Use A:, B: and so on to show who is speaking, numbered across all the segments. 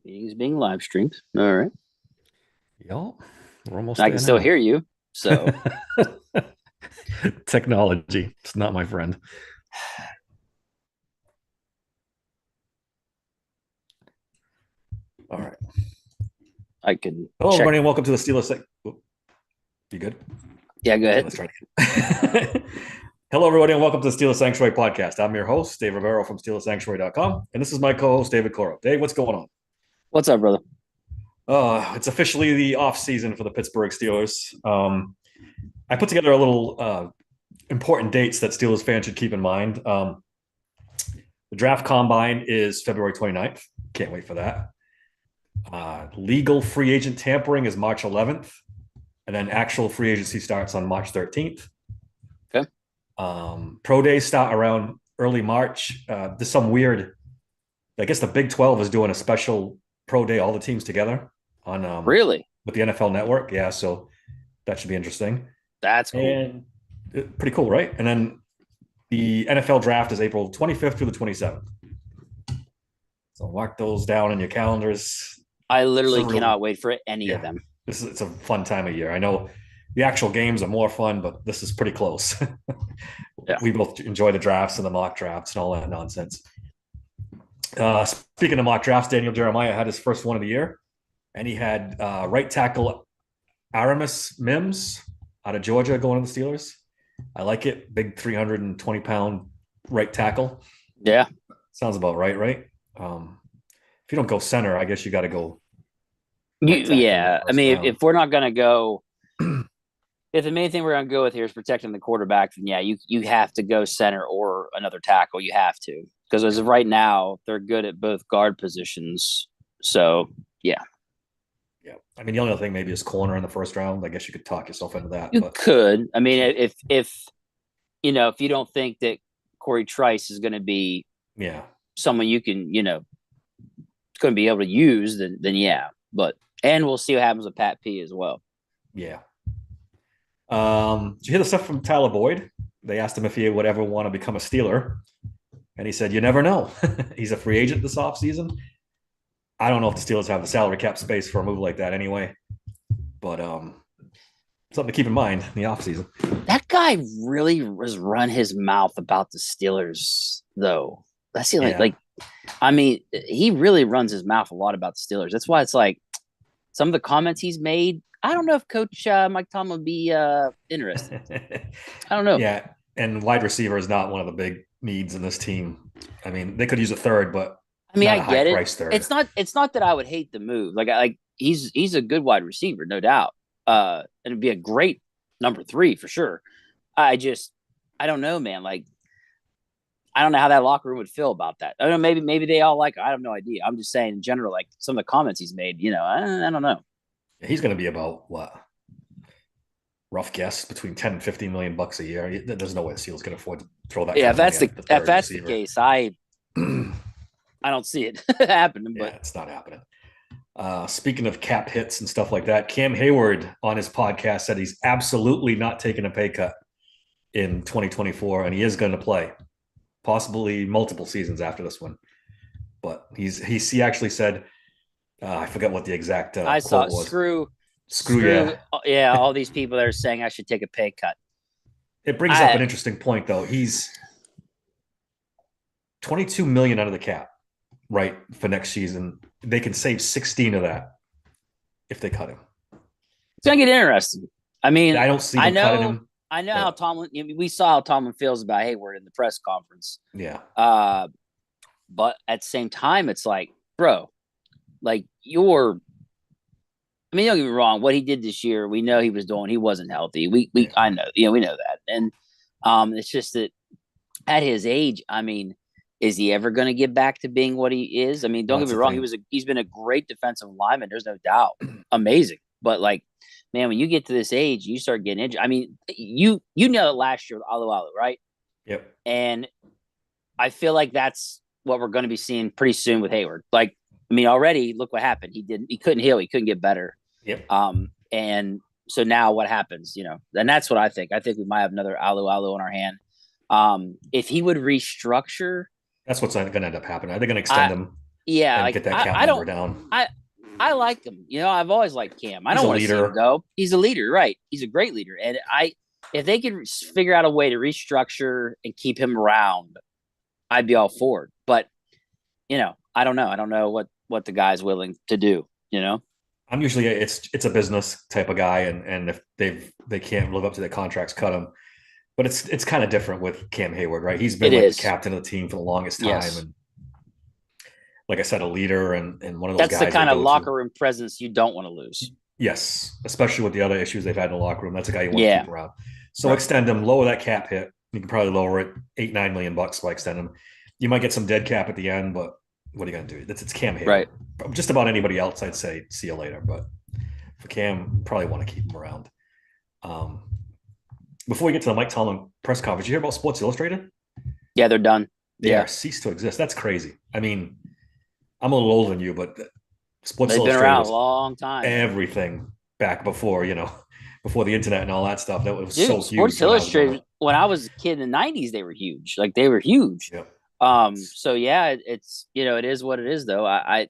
A: Meetings being live streamed. All right.
B: Yep, we're almost
A: I can
B: there
A: still
B: now.
A: hear you. So,
B: Technology, it's not my friend. All right.
A: I can
B: Hello,
A: check.
B: everybody, and welcome to the Steelers. You good?
A: Yeah, go
B: Okay,
A: ahead.
B: let's try it again. Hello, everybody, and welcome to the Steelers Sanctuary podcast. I'm your host, Dave Rivero from SteelersSanctuary.com, and this is my co-host, David Coro. Dave, what's going on?
A: What's up, brother?
B: It's officially the off season for the Pittsburgh Steelers. I put together a little important dates that Steelers fans should keep in mind. The draft combine is February 29th. Can't wait for that. Legal free agent tampering is March 11th, and then actual free agency starts on March 13th.
A: Okay.
B: Pro days start around early March. There's some weird. I guess the Big 12 is doing a special pro day, all the teams together on
A: Really?
B: with the NFL Network. Yeah, so that should be interesting
A: That's cool.
B: and pretty cool, right? And then the NFL draft is April 25th through the 27th. So mark those down in your calendars.
A: I literally
B: So,
A: cannot wait for any of
B: yeah,
A: them.
B: it's a fun time of year. I know the actual games are more fun, but this is pretty close.
A: Yeah.
B: We both enjoy the drafts and the mock drafts and all that nonsense. Speaking of mock drafts, Daniel Jeremiah had his first one of the year, and he had right tackle Aramis Mims out of Georgia going to the Steelers. I like it. Big 320-pound right tackle.
A: Yeah.
B: Sounds about right, right? If you don't go center, I guess you got to go right tackle in the
A: Yeah. I
B: first
A: mean,
B: round.
A: if we're not going to go, if the main thing we're going to go with here is protecting the quarterback, then yeah, you have to go center or another tackle. You have to. Because as of right now, they're good at both guard positions. So, yeah.
B: Yeah. I mean, the only other thing maybe is corner in the first round. I guess you could talk yourself into that.
A: You
B: But
A: could. I mean, if you don't think that Corey Trice is going to be
B: yeah.
A: someone you can, going to be able to use, then yeah. But and we'll see what happens with Pat P as well.
B: Yeah. Did you hear the stuff from Tyler Boyd? They asked him if he would ever want to become a Steeler. And he said, you never know. He's a free agent this offseason. I don't know if the Steelers have the salary cap space for a move like that anyway. But something to keep in mind in the offseason.
A: That guy really has run his mouth about the Steelers, though. That's the like. I mean, he really runs his mouth a lot about the Steelers. That's why it's like some of the comments he's made. I don't know if Coach Mike Tomlin would be interested. I don't know.
B: Yeah, and wide receiver is not one of the big needs in this team. I mean, they could use a third, but
A: I mean,
B: not
A: I
B: a high
A: get it.
B: price third.
A: It's not that I would hate the move. Like he's a good wide receiver, no doubt. And it'd be a great number 3 for sure. I don't know, man. Like I don't know how that locker room would feel about that. I don't know. Maybe they all like. I have no idea. I'm just saying in general, like some of the comments he's made. I don't know.
B: He's going to be about what? Rough guess between 10 and 15 million bucks a year. There's no way the Seals can afford to throw that.
A: Yeah,
B: Kind of money at
A: if that's
B: receiver.
A: the case, I don't see it happening.
B: Yeah,
A: But
B: it's not happening. Speaking of cap hits and stuff like that, Cam Hayward on his podcast said he's absolutely not taking a pay cut in 2024, and he is going to play, possibly multiple seasons after this one. But he actually said, I forget what the exact
A: I saw
B: quote was.
A: screw yeah. All these people that are saying I should take a pay cut.
B: It brings up an interesting point, though. He's 22 million out of the cap, right, for next season. They can save 16 of that if they cut him.
A: It's gonna get interesting. I mean,
B: I don't see them cutting him.
A: I know how Tomlin. We saw how Tomlin feels about Hayward in the press conference.
B: Yeah.
A: But at the same time, it's like, bro, like you're. I mean, don't get me wrong. What he did this year, we know he was doing. He wasn't healthy. I know, we know that, and it's just that at his age, I mean, is he ever going to get back to being what he is? I mean, don't get me wrong. He's been a great defensive lineman. There's no doubt, amazing. But like, man, when you get to this age, you start getting injured. I mean, you know that last year with Alu Alu, right?
B: Yep.
A: And I feel like that's what we're going to be seeing pretty soon with Hayward. Like, I mean, already look what happened. He couldn't heal. He couldn't get better.
B: Yep.
A: And so now what happens? And that's what I think. I think we might have another Alu Alu in our hand. If he would restructure,
B: that's what's going to end up happening. Are they going to extend him?
A: Yeah,
B: and
A: like
B: get that cap
A: I
B: number
A: don't
B: down.
A: I like him. I've always liked Cam. I
B: He's
A: don't
B: a
A: want to see him
B: leader.
A: go. He's a leader, right? He's a great leader, and I if they could figure out a way to restructure and keep him around, I'd be all for it. But I don't know. I don't know what the guy's willing to do.
B: I'm usually it's a business type of guy, and if they can't live up to their contracts, cut him. But it's kind of different with Cam Hayward, right? He's
A: It
B: been like the
A: is.
B: captain of the team for the longest time,
A: Yes,
B: and like I said, a leader and one of those
A: that's the
B: guys they
A: kind of
B: go to.
A: locker room presence you don't want to lose.
B: Yes, especially with the other issues they've had in the locker room. That's a guy you want to
A: Yeah,
B: keep around. So
A: right.
B: extend him, lower that cap hit. You can probably lower it $8-9 million by extend him. You might get some dead cap at the end, but what are you gonna do? It's Cam
A: Right.
B: Hayward. Just about anybody else, I'd say see you later. But for Cam, probably want to keep him around. Um, Before we get to the Mike Tomlin press conference, you hear about Sports Illustrated?
A: Yeah, they're done.
B: They
A: Yeah,
B: are ceased to exist. That's crazy. I mean, I'm a little older than you, but Sports
A: they've been
B: Illustrated
A: around a
B: was
A: long time.
B: everything back before, before the internet and all that stuff. That was so
A: Dude,
B: huge
A: Sports
B: when I was growing
A: Illustrated,
B: up.
A: when I was a kid in the 90s, they were huge. Like they were huge.
B: Yep.
A: So yeah, it's it is what it is though.
B: So
A: I've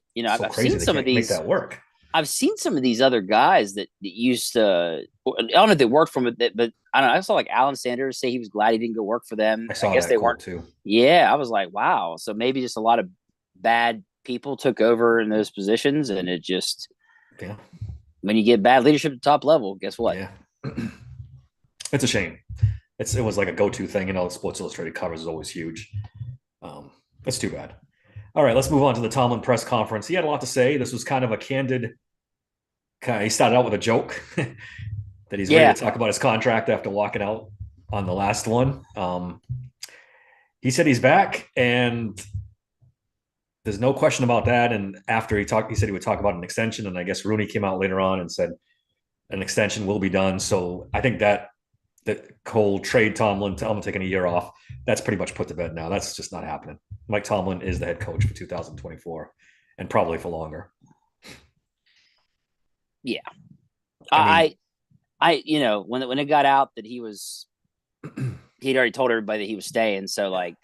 B: crazy
A: seen
B: they
A: some of
B: can't make
A: these
B: that work.
A: I've seen some of these other guys that used to. I don't know if they worked from it, but I don't know. I saw like Alan Sanders say he was glad he didn't go work for them.
B: I
A: I
B: saw
A: guess
B: that
A: they weren't.
B: quote too.
A: Yeah, I was like, wow. So maybe just a lot of bad people took over in those positions, and it just
B: Yeah.
A: when you get bad leadership at the top level, guess what?
B: Yeah. It's a shame. It was like a go-to thing. Sports Illustrated covers is always huge. That's too bad. All right, let's move on to the Tomlin press conference. He had a lot to say. This was kind of a candid. He started out with a joke that he's ready
A: Yeah.
B: to talk about his contract after walking out on the last one. He said he's back, and there's no question about that. And after he said he would talk about an extension, and I guess Rooney came out later on and said an extension will be done. So I think that whole trade Tomlin taking a year off, that's pretty much put to bed now. That's just not happening. Mike Tomlin is the head coach for 2024 and probably for longer.
A: Yeah.
B: I mean,
A: When it got out that he'd already told everybody that he was staying. So like,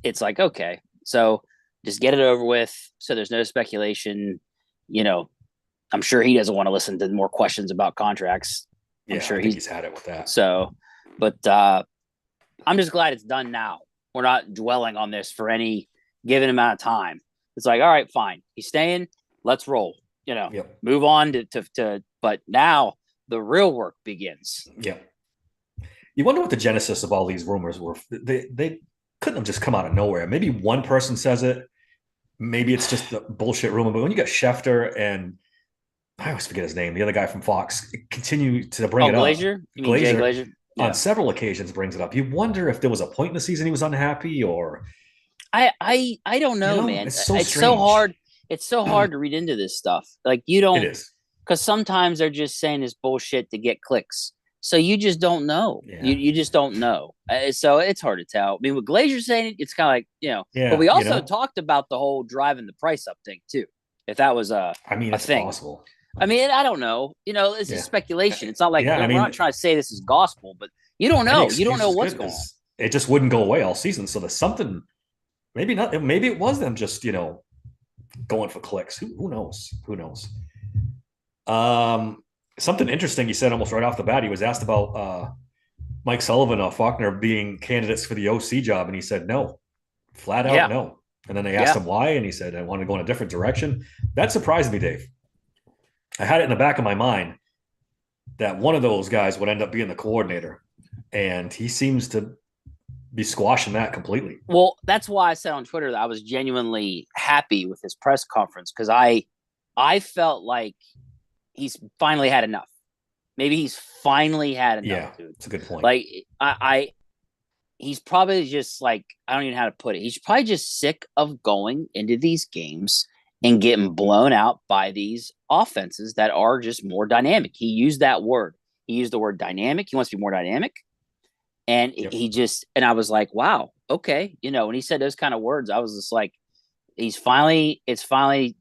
A: it's like, okay, so just get it over with. So there's no speculation. You know, I'm sure he doesn't want to listen to more questions about contracts. I'm
B: yeah,
A: sure
B: I think he's had it with that.
A: so, but I'm just glad it's done now. We're not dwelling on this for any given amount of time. It's like, all right, fine. He's staying. Let's roll.
B: Yep.
A: Move on but now the real work begins.
B: Yep. You wonder what the genesis of all these rumors were. They couldn't have just come out of nowhere. Maybe one person says it. Maybe it's just a bullshit rumor. But when you got Schefter and I always forget his name, the other guy from Fox, continue to bring
A: Oh,
B: it up.
A: Glazier? You mean Jay
B: Glazer
A: Glazier?
B: on
A: Yeah.
B: several occasions brings it up. You wonder if there was a point in the season he was unhappy, or
A: I don't know, man.
B: it's so
A: It's so
B: strange.
A: hard. It's so hard to read into this stuff. Like you
B: It
A: don't,
B: is.
A: because sometimes they're just saying this bullshit to get clicks. So you just don't know. You
B: Yeah.
A: you just don't know. So it's hard to tell. I mean, with Glazier saying it, it's kind of like But
B: Yeah.
A: we also talked about the whole driving the price up thing too. If that was
B: I mean,
A: a
B: it's
A: thing.
B: possible.
A: I mean, I don't know. This is
B: Yeah.
A: speculation. It's not like
B: Yeah. I
A: we're
B: mean,
A: not trying to say this is gospel, but you don't
B: any
A: know. You don't
B: excuse
A: know
B: is
A: what's
B: good
A: going on.
B: because it just wouldn't go away all season. So there's something. Maybe not. Maybe it was them just going for clicks. Who knows? Who knows? Something interesting he said almost right off the bat. He was asked about Mike Sullivan or Faulkner being candidates for the OC job, and he said no, flat out
A: Yeah,
B: no. And then they asked
A: yeah.
B: him why, and he said I want to go in a different direction. That surprised me, Dave. I had it in the back of my mind that one of those guys would end up being the coordinator, and he seems to be squashing that completely.
A: Well, that's why I said on Twitter that I was genuinely happy with his press conference because I felt like he's finally had enough. Maybe he's finally had enough,
B: Yeah,
A: dude.
B: it's a good point.
A: Like he's probably just like I don't even know how to put it. He's probably just sick of going into these games and getting blown out by these offenses that are just more dynamic. He used that word. He used the word dynamic. He wants to be more dynamic. And
B: Yep.
A: and I was like, wow, okay. When he said those kind of words, I was just like, it's finally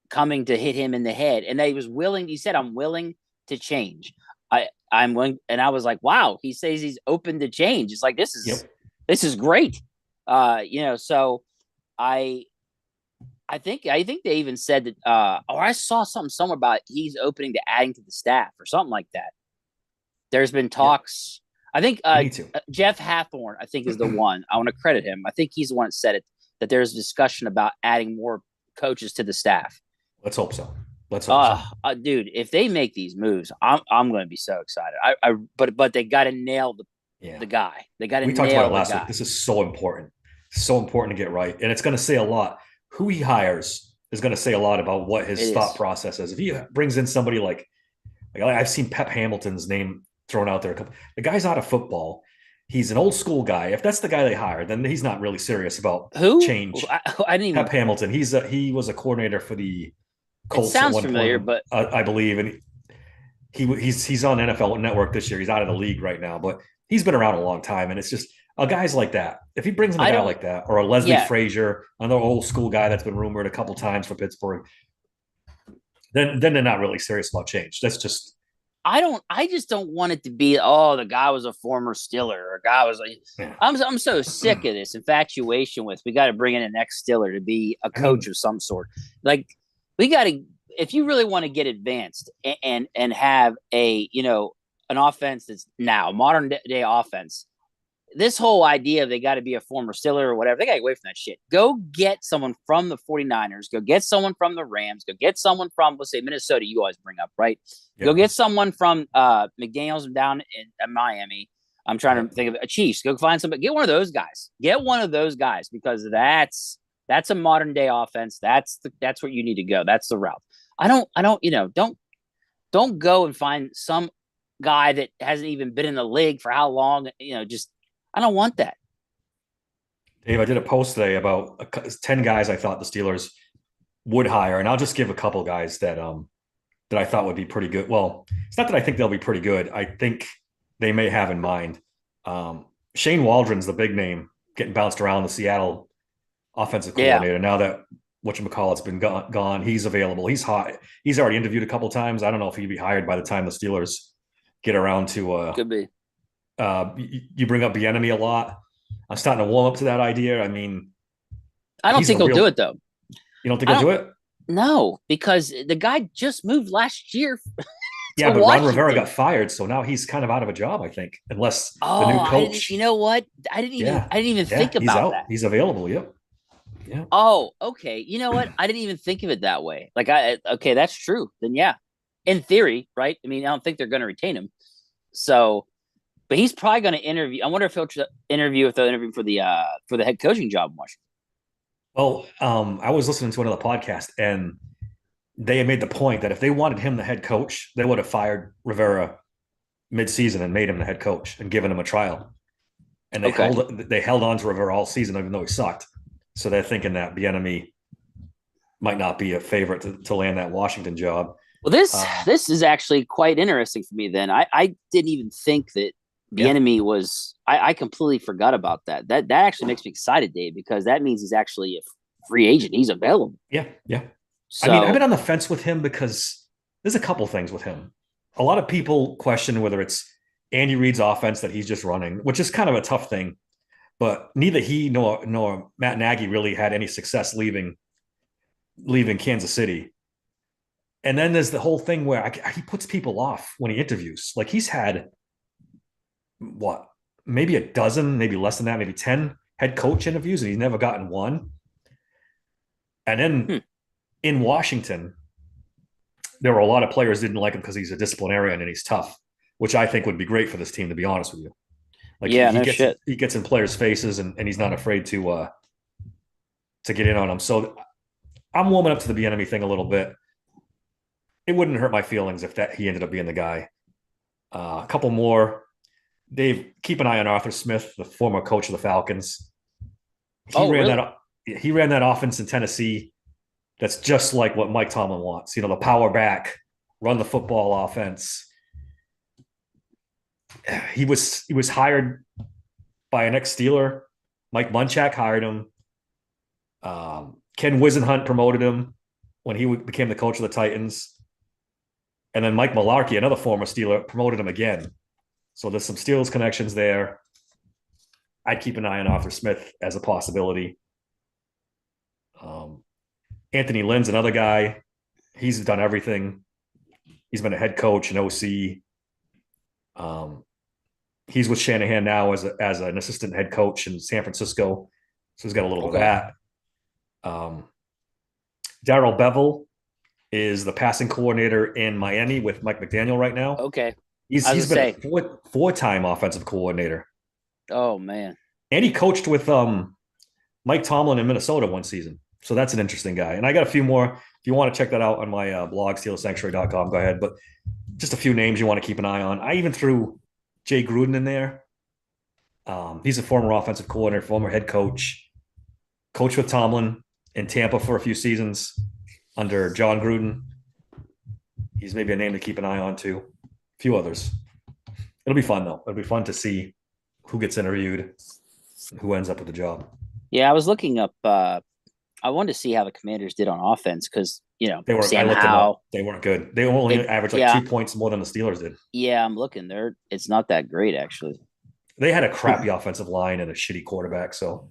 A: coming to hit him in the head. And that he said, I'm willing to change. I'm willing. And I was like, wow, he says he's open to change. It's like,
B: Yep.
A: this is great. So I I think they even said that or I saw something somewhere about he's opening to adding to the staff or something like that. There's been
B: Yeah,
A: talks. I think
B: they need to.
A: Jeff Hathorn, I think, is the one. I want to credit him. I think he's the one that said it, that there's a discussion about adding more coaches to the staff.
B: Let's hope so. Let's hope so.
A: Dude, if they make these moves, I'm going to be so excited. But they got to nail
B: Yeah.
A: the guy. They got to
B: We talked about
A: nail
B: it
A: the
B: last week.
A: guy.
B: This is so important. So important to get right. And it's going to say a lot. Who he hires is going to say a lot about what
A: It
B: his thought
A: is.
B: process is. If he brings in somebody like I've seen Pep Hamilton's name thrown out there. The guy's out of football. He's an old school guy. If that's the guy they hire, then he's not really serious about
A: Who?
B: change.
A: I didn't
B: Pep
A: even.
B: Hamilton. He was a coordinator for the
A: It
B: Colts at
A: sounds
B: one point,
A: familiar, but
B: I believe, and he's on NFL Network this year. He's out of the league right now, but he's been around a long time, and it's just guys like that. If he brings in a
A: I
B: guy
A: don't.
B: like that, or a Leslie
A: Yeah,
B: Frazier, another old school guy that's been rumored a couple times for Pittsburgh, then they're not really serious about change. That's just
A: I don't. I just don't want it to be. Oh, the guy was a former Stiller, or a guy was like.
B: yeah.
A: I'm so sick of this infatuation with. We got to bring in an ex Stiller to be a
B: I
A: coach
B: mean,
A: of some sort. Like we got to. If you really want to get advanced and have a an offense that's now modern day offense, this whole idea of they got to be a former Stiller or whatever, they got to get away from that shit. Go get someone from the 49ers. Go get someone from the Rams. Go get someone from, let's say, Minnesota, you always bring up, right? Go
B: yeah,
A: get someone from McDaniels down in Miami. I'm trying
B: yeah.
A: to think of a Chiefs. Go find somebody. Get one of those guys. Get one of those guys because that's a modern day offense. That's where you need to go. That's the route. Don't go and find some guy that hasn't even been in the league for how long. Just I don't want that.
B: Dave, I did a post today about 10 guys I thought the Steelers would hire, and I'll just give a couple guys that I thought would be pretty good. Well, it's not that I think they'll be pretty good. I think they may have in mind. Shane Waldron's the big name getting bounced around the Seattle offensive
A: Yeah,
B: coordinator. Now that whatchamacallit's been gone, he's available. He's hot. He's already interviewed a couple times. I don't know if he'd be hired by the time the Steelers get around to
A: could be.
B: you bring up the enemy a lot. I'm starting to warm up to that idea. I mean,
A: I don't
B: he's a
A: think he'll do
B: real.
A: it though.
B: You don't think
A: I
B: he'll do
A: don't
B: it?
A: know because the guy just moved last year to
B: Yeah, but Ron Rivera got
A: Washington.
B: fired, so now he's kind of out of a job, I think, unless the
A: Oh,
B: new
A: I didn't. You
B: coach.
A: know what? I didn't even.
B: Yeah,
A: I didn't even
B: yeah,
A: think
B: he's
A: about
B: out.
A: that.
B: He's available. Yep. Yeah.
A: Oh, okay. You know what? I didn't even think of it that way. Like okay, that's true. Then yeah, in theory, right? I mean, I don't think they're going to retain him. So, but he's probably going to interview. I wonder if he'll interview if they'll interview for the head coaching job in Washington.
B: Well, I was listening to another podcast, and they had made the point that if they wanted him the head coach, they would have fired Rivera mid-season and made him the head coach and given him a trial. And
A: Okay.
B: they held on to Rivera all season, even though he sucked. So they're thinking that the enemy might not be a favorite to land that Washington job.
A: Well, this
B: Um,
A: this is actually quite interesting for me. Then I didn't even think that the
B: yeah,
A: enemy was. I completely forgot about that. That actually makes me excited, Dave, because that means he's actually a free agent. He's available.
B: yeah, yeah. I mean, I've been
A: So
B: on the fence with him because there's a couple things with him. A lot of people question whether it's Andy Reid's offense that he's just running, which is kind of a tough thing. But neither he nor Matt Nagy really had any success leaving Kansas City. And then there's the whole thing where he puts people off when he interviews. Like he's had what, maybe a dozen, maybe less than that, maybe 10 head coach interviews, and he's never gotten one. And then
A: hmm,
B: in Washington, there were a lot of players didn't like him because he's a disciplinarian and he's tough, which I think would be great for this team, to be honest with you. Like
A: yeah, no shit.
B: he gets in players' faces and he's not afraid to get in on them. So I'm warming up to the enemy thing a little bit. It wouldn't hurt my feelings if that he ended up being the guy. A couple more. Dave, keep an eye on Arthur Smith, the former coach of the Falcons. He
A: Oh,
B: ran
A: really?
B: that he ran that offense in Tennessee. That's just like what Mike Tomlin wants. The power back, run the football offense. He was hired by an ex-Steeler. Mike Munchak hired him. Ken Wisenhunt promoted him when he became the coach of the Titans. And then Mike Mularkey, another former Steeler, promoted him again. So there's some Steelers connections there. I'd keep an eye on Arthur Smith as a possibility. Anthony Lynn's another guy. He's done everything. He's been a head coach, an OC. Um, he's with Shanahan now as an assistant head coach in San Francisco. So he's got a little bit of
A: Okay.
B: that. Um, Darrell Bevel is the passing coordinator in Miami with Mike McDaniel right now.
A: Okay.
B: He's
A: I was
B: he's
A: gonna
B: been a
A: say,
B: four-time offensive coordinator,
A: oh man.
B: and he coached with Mike Tomlin in Minnesota one season. So that's an interesting guy. And I got a few more. If you want to check that out on my blog, steelsanctuary.com, go ahead. But just a few names you want to keep an eye on. I even threw Jay Gruden in there. He's a former offensive coordinator, former head coach, coached with Tomlin in Tampa for a few seasons under John Gruden. He's maybe a name to keep an eye on too. A few others. It'll be fun though. It'll be fun to see who gets interviewed, and who ends up with the job.
A: Yeah, I was looking up. I wanted to see how the Commanders did on offense because
B: They were. I
A: Sam
B: looked them up.
A: Howell.
B: They weren't good. They only averaged like
A: Yeah,
B: 2 points more than the Steelers did.
A: yeah. I'm looking there. It's not that great actually.
B: They had a crappy offensive line and a shitty quarterback. So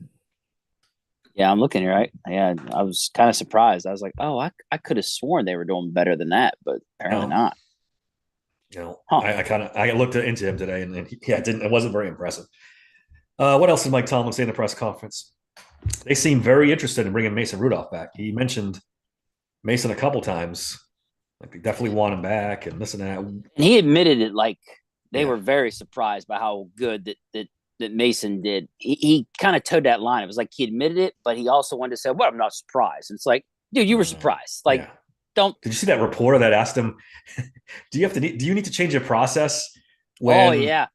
A: Yeah, I'm looking here. Yeah, I was kind of surprised. I was like, oh, I could have sworn they were doing better than that, but apparently
B: no,
A: not. Huh?
B: I looked into him today, and it wasn't very impressive. What else did Mike Tomlin say in the press conference? They seem very interested in bringing Mason Rudolph back. He mentioned Mason a couple times. Like they definitely want him back and this and that.
A: And he admitted it. Like they
B: Yeah.
A: were very surprised by how good that Mason did. He kind of towed that line. It was like he admitted it, but he also wanted to say, "Well, I'm not surprised." And it's like, dude, you were surprised. Like,
B: Yeah.
A: don't.
B: Did you see that reporter that asked him, Do you need to change your process
A: Oh
B: when?"
A: yeah,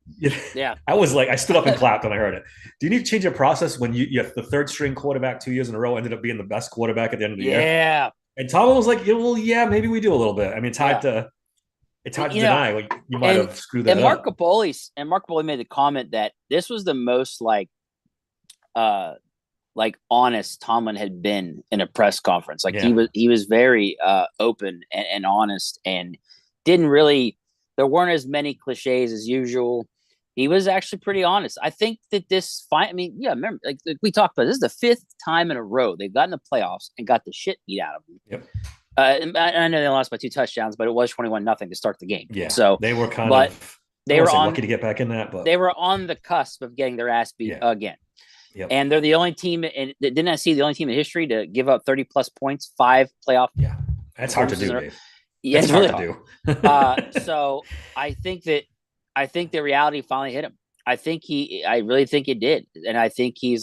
A: yeah,
B: I was like, I stood up and clapped when I heard it. Do you need to change your process when you have the third string quarterback 2 years in a row ended up being the best quarterback at the end of the year?
A: yeah,
B: And Tomlin was like, yeah, well, yeah, maybe we do a little bit. I mean,
A: yeah.
B: it's hard to
A: You know,
B: deny like you might
A: and
B: have screwed
A: and
B: that up.
A: Mark Capoli made the comment that this was the most uh like honest Tomlin had been in a press conference. Like
B: Yeah.
A: he was very open and honest and didn't really there weren't as many cliches as usual. He was actually pretty honest. I think that I mean, yeah, remember like we talked about this is the fifth time in a row they've gotten the playoffs and got the shit beat out of them.
B: Yep.
A: I know they lost by 2 touchdowns, but it was 21-0 to start the game.
B: Yeah.
A: So,
B: They were kind
A: but
B: of, I don't
A: they
B: want
A: were
B: to say
A: on
B: lucky to get back in that, but
A: they were on the cusp of getting their ass beat
B: yeah.
A: again.
B: Yep.
A: And they're the only team, and didn't I see the only team in history to give up 30 plus points, 5 playoff?
B: Yeah. That's hard to do, Dave.
A: Yeah, it's really hard.
B: Do.
A: So I think the reality finally hit him. I really think it did. And I think he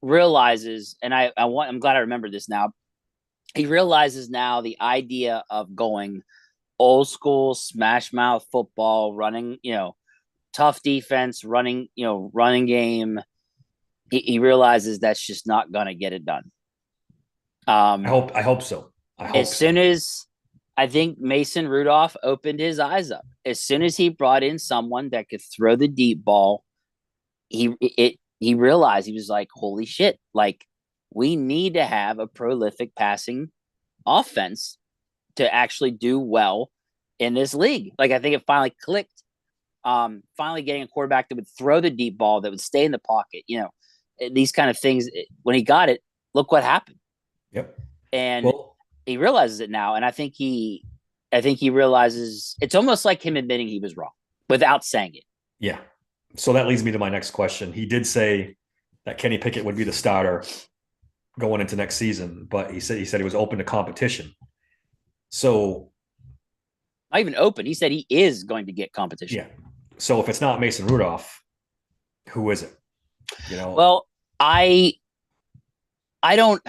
A: realizes, and I'm glad I remember this now. He realizes now the idea of going old school smash mouth football, running, tough defense, running game. He realizes that's just not going to get it done.
B: I hope so.
A: Soon as I think Mason Rudolph opened his eyes up, as soon as he brought in someone that could throw the deep ball, he realized he was like, holy shit, like we need to have a prolific passing offense to actually do well in this league. Like I think it finally clicked. Finally getting a quarterback that would throw the deep ball, that would stay in the pocket, these kind of things. When he got it, look what happened.
B: Yep.
A: And he realizes it now. And I think he realizes it's almost like him admitting he was wrong without saying it.
B: Yeah. So that leads me to my next question. He did say that Kenny Pickett would be the starter going into next season, but he said he was open to competition. So
A: not even open. He said he is going to get competition.
B: Yeah. So if it's not Mason Rudolph, who is it?
A: Well, I don't.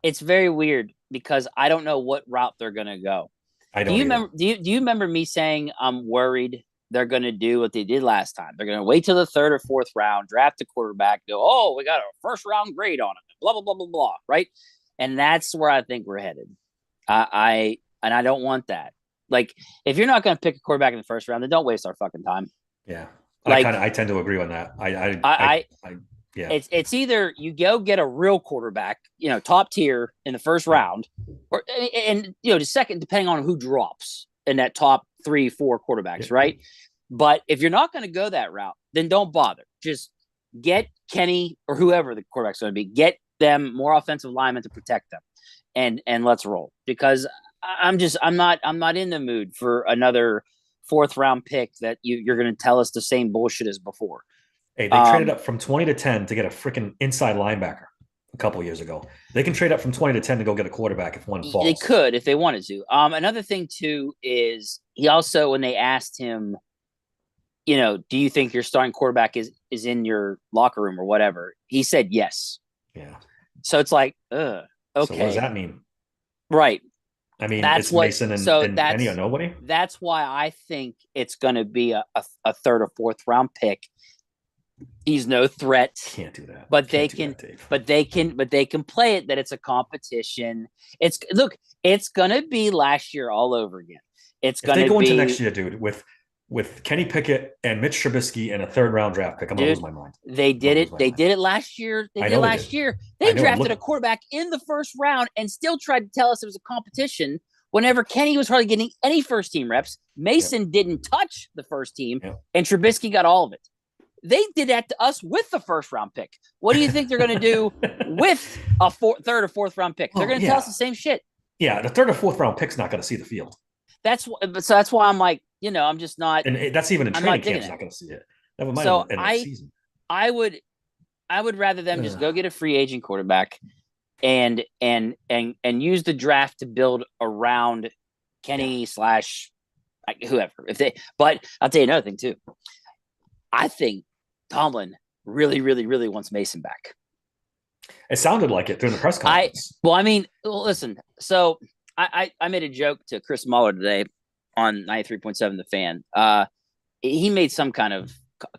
A: It's very weird because I don't know what route they're going to go.
B: I don't.
A: Do you remember me saying I'm worried they're going to do what they did last time? They're going to wait till the third or fourth round, draft a quarterback, go, oh, we got a first round grade on him, blah blah blah blah blah, right? And that's where I think we're headed. I don't want that. Like, if you're not going to pick a quarterback in the first round, then don't waste our fucking time.
B: Yeah,
A: like,
B: I tend to agree on that. Yeah.
A: It's either you go get a real quarterback, top tier in the first round, or the second, depending on who drops in that top 3-4 quarterbacks, right? But if you're not going to go that route, then don't bother. Just get Kenny or whoever the quarterback's going to be. Get them more offensive linemen to protect them, and let's roll. Because I'm not in the mood for another fourth round pick that you're going to tell us the same bullshit as before.
B: Hey, they traded up from 20 to 10 to get a freaking inside linebacker a couple of years ago. They can trade up from 20 to 10 to go get a quarterback if one
A: They
B: falls.
A: could if they wanted to. Another thing too is he also, when they asked him, do you think your starting quarterback is in your locker room or whatever? He said yes.
B: Yeah.
A: So it's like,
B: So what does
A: okay,
B: that mean?
A: right.
B: I mean,
A: That's
B: it's
A: what.
B: Mason
A: So
B: and Kenny or nobody.
A: that's why I think it's going to be a third or fourth round pick. He's no threat,
B: Can't do that.
A: but they
B: Can't do
A: can,
B: that, Dave.
A: but they can play it that it's a competition. It's going to be last year all over again. It's
B: If
A: going
B: they
A: to
B: go into next
A: be,
B: year, dude, with Kenny Pickett and Mitch Trubisky and a third round draft pick, I'm gonna lose
A: dude.
B: my mind.
A: They
B: I'm gonna
A: did
B: lose
A: it.
B: my
A: They
B: mind.
A: did it last year. They
B: I
A: did it
B: know they
A: last
B: did.
A: year.
B: I
A: They
B: know. I'm
A: drafted a
B: looking.
A: quarterback in the first round and still tried to tell us it was a competition. Whenever Kenny was hardly getting any first team reps,
B: Yep.
A: Mason didn't touch the first team,
B: Yep.
A: and Trubisky got all of it. They did that to us with the first round pick. What do you think they're going to do with a third or fourth round pick? They're
B: Well,
A: going to tell us
B: yeah,
A: the same shit.
B: yeah. The third or fourth round pick's not going to see the field,
A: That's why I'm like, I'm just not.
B: and that's even in
A: I'm
B: training
A: not
B: camp.
A: digging
B: Is
A: it.
B: not going to see it. Never mind
A: So
B: in a season.
A: I would I would rather them just
B: Ugh.
A: go get a free agent quarterback and use the draft to build around
B: Yeah.
A: Kenny slash whoever. But I'll tell you another thing too. I think Tomlin really, really, really wants Mason back.
B: It sounded like it during the press
A: I
B: conference.
A: well, I mean, listen. So I made a joke to Chris Muller today on 93.7 The Fan. He made some kind of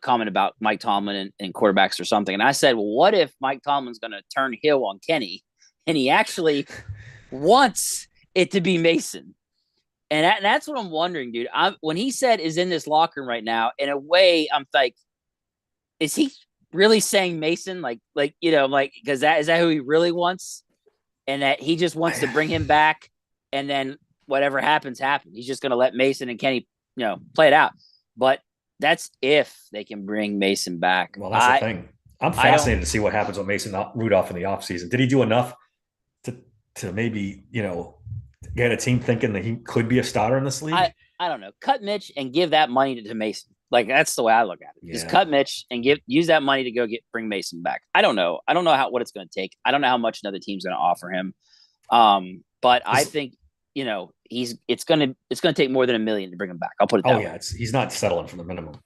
A: comment about Mike Tomlin and quarterbacks or something, and I said, well, what if Mike Tomlin's going to turn heel on Kenny, and he actually wants it to be Mason? And that's what I'm wondering, dude. When he said is in this locker room right now, in a way, I'm like, is he really saying Mason? Like because that is that who he really wants, and that he just wants to bring him back, and then whatever happens, happens. He's just going to let Mason and Kenny, play it out. But that's if they can bring Mason back.
B: Well, that's the thing. I'm
A: I don't.
B: fascinated to see what happens with Mason Rudolph in the offseason. Did he do enough to maybe get a team thinking that he could be a starter in this league?
A: I don't know. Cut Mitch and give that money to Mason. Like that's the way I look at it.
B: Yeah.
A: Just cut Mitch and use that money to go bring Mason back. I don't know. I don't know what it's going to take. I don't know how much another team's going to offer him. But I think it's going to take more than $1 million to bring him back. I'll put it that way.
B: Yeah, he's not settling for the minimum.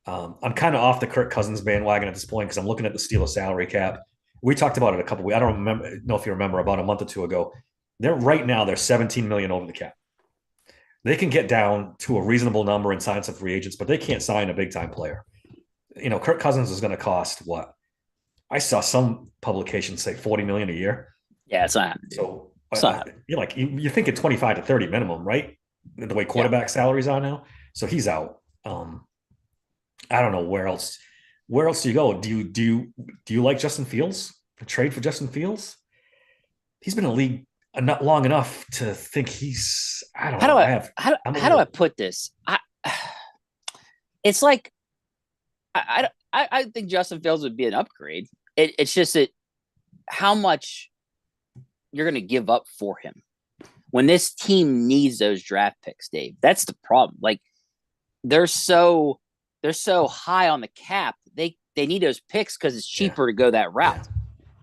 B: I'm kind of off the Kirk Cousins bandwagon at this point because I'm looking at the Steelers salary cap. We talked about it a couple of weeks. I don't know if you remember, about a month or two ago. They're 17 million over the cap. They can get down to a reasonable number and sign some free agents, but they can't sign a big time player. Kirk Cousins is going to cost what? I saw some publications say 40 million a year.
A: Yeah, it's not.
B: So you're thinking 25 to 30 minimum, right? The way quarterback salaries are now. So he's out. I don't know where else. Where else do you go? Do you like Justin Fields? A trade for Justin Fields? He's been in the league not long enough to think he's. I don't know.
A: How do I put this? It's like I think Justin Fields would be an upgrade. It's just that how much you're going to give up for him when this team needs those draft picks, Dave. That's the problem. Like they're so high on the cap. They need those picks because it's cheaper to go that route. Yeah.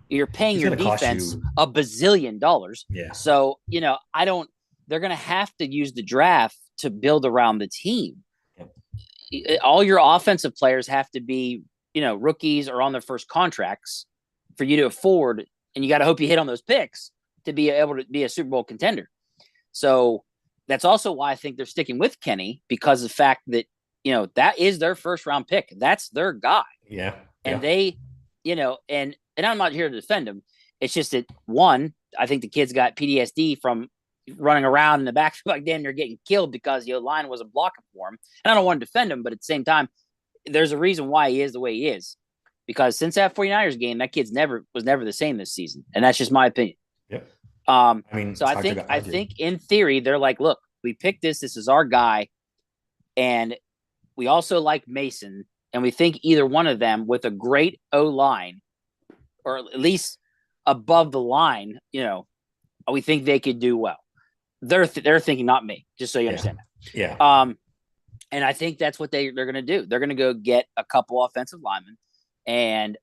A: You're paying your defense $1 bazillion.
B: Yeah.
A: So, they're going to have to use the draft to build around the team. Yep. All your offensive players have to be, rookies or on their first contracts for you to afford. And you got to hope you hit on those picks to be able to be a Super Bowl contender. So that's also why I think they're sticking with Kenny, because of the fact that, that is their first round pick. That's their guy.
B: Yeah.
A: And they, and I'm not here to defend him. It's just that one, I think the kid's got PTSD from running around in the back like damn near getting killed because the line wasn't blocking for him. And I don't want to defend him, but at the same time, there's a reason why he is the way he is. Because since that 49ers game, that kid's was never the same this season. And that's just my opinion.
B: Yep.
A: So I think in theory, they're like, look, we picked this is our guy. And we also like Mason. And we think either one of them with a great O-line, or at least above the line, we think they could do well. They're thinking, not me, just so you
B: Yeah.
A: understand
B: Yeah.
A: that. And I think that's what they're going to do. They're going to go get a couple offensive linemen and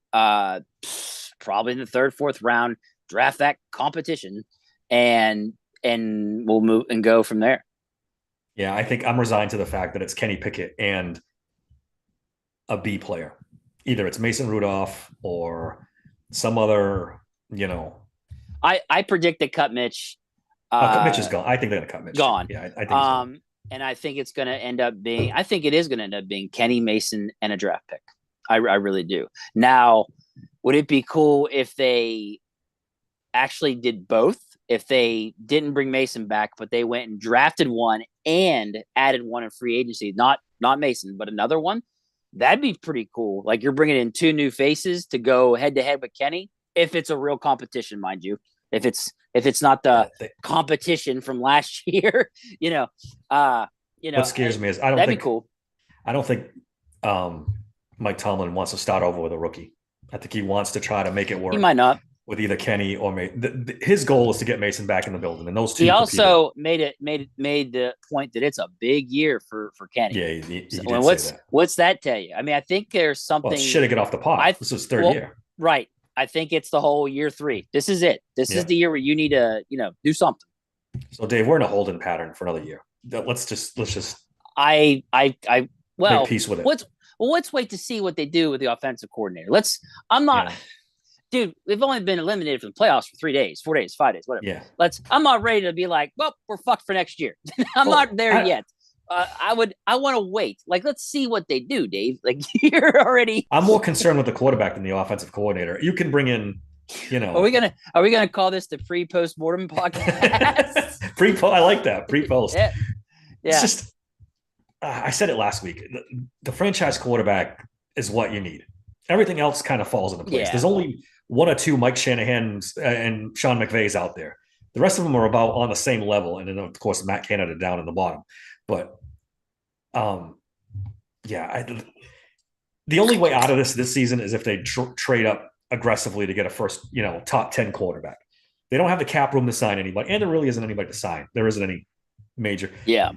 A: probably in the third, fourth round, draft that competition and we'll move and go from there.
B: Yeah. I think I'm resigned to the fact that it's Kenny Pickett and a B player. Either it's Mason Rudolph or some other, you know.
A: I predict they cut Mitch.
B: Mitch is gone. I think they're going to cut Mitch too.
A: Gone.
B: Yeah, I think he's gone.
A: And I think it's going to end up being. I think it is going to end up being Kenny Mason and a draft pick. I really do. Now, would it be cool if they actually did both? If they didn't bring Mason back, but they went and drafted one and added one in free agency, not Mason, but another one, that'd be pretty cool. Like you're bringing in two new faces to go head to head with Kenny, if it's a real competition, mind you. If it's not the competition from last year,
B: what scares me is
A: that'd be cool.
B: I don't think Mike Tomlin wants to start over with a rookie. I think he wants to try to make it work.
A: He might not
B: with either Kenny or Mason. His goal is to get Mason back in the building, and those two.
A: He also made the point that it's a big year for Kenny.
B: Yeah, he
A: so,
B: did
A: what's that tell you? I mean, I think there's something.
B: Well, shit to get off the pot. This is third year,
A: right? I think it's the whole year 3. This is it. This is the year where you need to, do something.
B: So, Dave, we're in a holding pattern for another year. Let's just.
A: Well,
B: make peace with it.
A: Let's wait to see what they do with the offensive coordinator. Dude, we've only been eliminated from the playoffs for 3 days, 4 days, 5 days, whatever.
B: Yeah.
A: I'm not ready to be like, well, we're fucked for next year. I'm not there yet. I want to wait. Like, let's see what they do, Dave. Like, you're already.
B: I'm more concerned with the quarterback than the offensive coordinator. You can bring in,
A: Are we gonna call this the pre-post mortem podcast?
B: Pre-post. I like that. Pre-post.
A: Yeah.
B: It's just. I said it last week. The franchise quarterback is what you need. Everything else kind of falls into place. There's only one or two Mike Shanahan's and Sean McVay's out there. The rest of them are about on the same level, and then of course Matt Canada down in the bottom. But, the only way out of this season is if they trade up aggressively to get a first, top 10 quarterback. They don't have the cap room to sign anybody, and there really isn't anybody to sign. There isn't any major.
A: Yeah.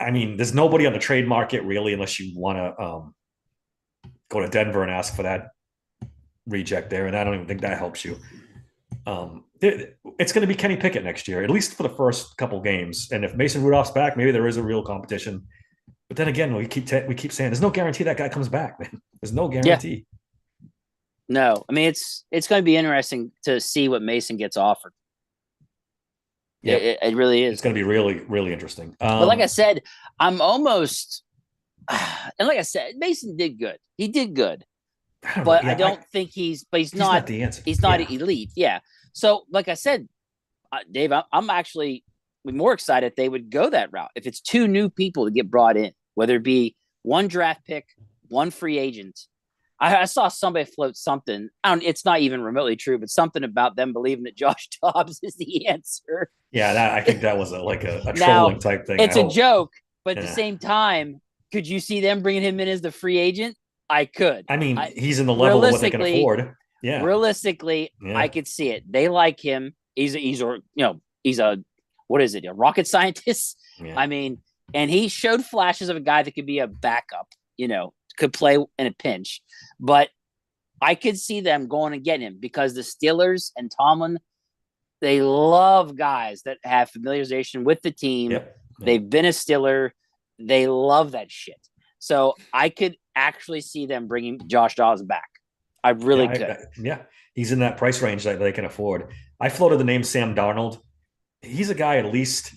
B: I mean, there's nobody on the trade market really, unless you want to go to Denver and ask for that reject there, and I don't even think that helps you. It's going to be Kenny Pickett next year, at least for the first couple games. And if Mason Rudolph's back, maybe there is a real competition. But then again, we keep saying there's no guarantee that guy comes back, man. There's no guarantee.
A: Yeah. No, I mean it's going to be interesting to see what Mason gets offered. Yeah, it really is.
B: It's going to be really, really interesting.
A: But like I said, I'm almost, and like I said, Mason did good. He did good. I don't think he's not
B: the answer.
A: He's not elite. Yeah. So, like I said, Dave, I'm actually more excited if they would go that route. If it's 2 new people to get brought in, whether it be 1 draft pick, 1 free agent. I saw somebody float something. It's not even remotely true, but something about them believing that Josh Dobbs is the answer.
B: Yeah, I think that was a trolling type thing.
A: It's a joke, but at the same time, could you see them bringing him in as the free agent? I could.
B: I mean, he's in the level of what they can afford. Yeah.
A: Realistically, I could see it. They like him. He's a what is it? A rocket scientist? Yeah. I mean, and he showed flashes of a guy that could be a backup, could play in a pinch. But I could see them going and getting him because the Steelers and Tomlin, they love guys that have familiarization with the team. Yep. They've been a Steeler. They love that shit. So I could actually see them bringing Josh Dobbs back. I really could.
B: He's in that price range that they can afford. I floated the name Sam Darnold. He's a guy at least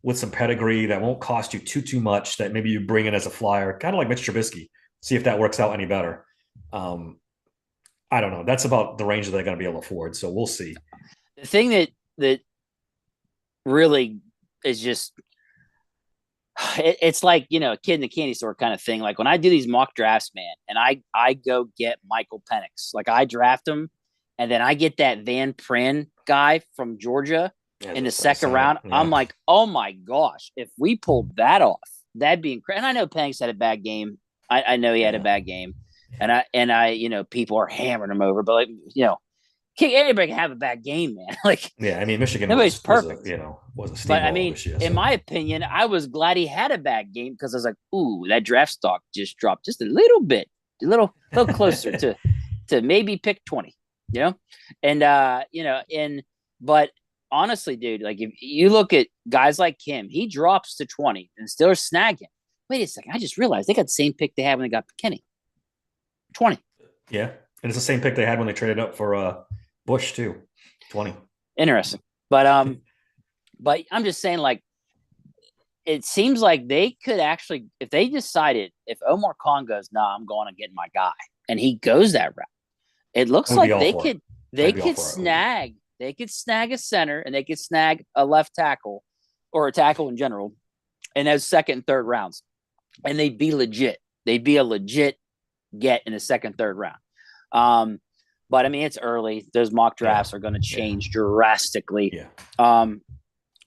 B: with some pedigree that won't cost you too much, that maybe you bring in as a flyer, kind of like Mitch Trubisky. See if that works out any better. I don't know. That's about the range that they're going to be able to afford. So we'll see.
A: The thing that really is just it's like, a kid in the candy store kind of thing. Like when I do these mock drafts, man, and I go get Michael Penix, like I draft him and then I get that Van Pran guy from Georgia in the second round. Yeah. I'm like, oh my gosh, if we pulled that off, that'd be incredible. And I know Penix had a bad game. I know he had a bad game and I, people are hammering him over, but Anybody can have a bad game, man. Like
B: Yeah, I mean, Michigan
A: nobody's
B: was a
A: perfect.
B: was a
A: But I
B: steamroller
A: mean,
B: this year.
A: in
B: So
A: my opinion, I was glad he had a bad game because I was like, ooh, that draft stock just dropped just a little bit, a little closer to maybe pick 20, you know? And but honestly, dude, like if you look at guys like him, he drops to 20 and still snag him. Wait a second, I just realized they got the same pick they had when they got Kenny. 20.
B: yeah, and it's the same pick they had when they traded up for Bush too, 20.
A: Interesting. But I'm just saying, like, it seems like they could actually, if they decided, if Omar Khan goes, nah, I'm going to get my guy, and he goes that route, it
B: I
A: looks
B: would be
A: like
B: all for it.
A: they
B: I'd be all
A: could
B: for it.
A: snag a center and they could snag a left tackle or a tackle in general in those second and third rounds, and they'd be legit. They'd be a legit get in the second, third round. Um, but I mean, it's early. Those mock
B: Yeah,
A: drafts are going to
B: yeah,
A: change drastically.
B: yeah.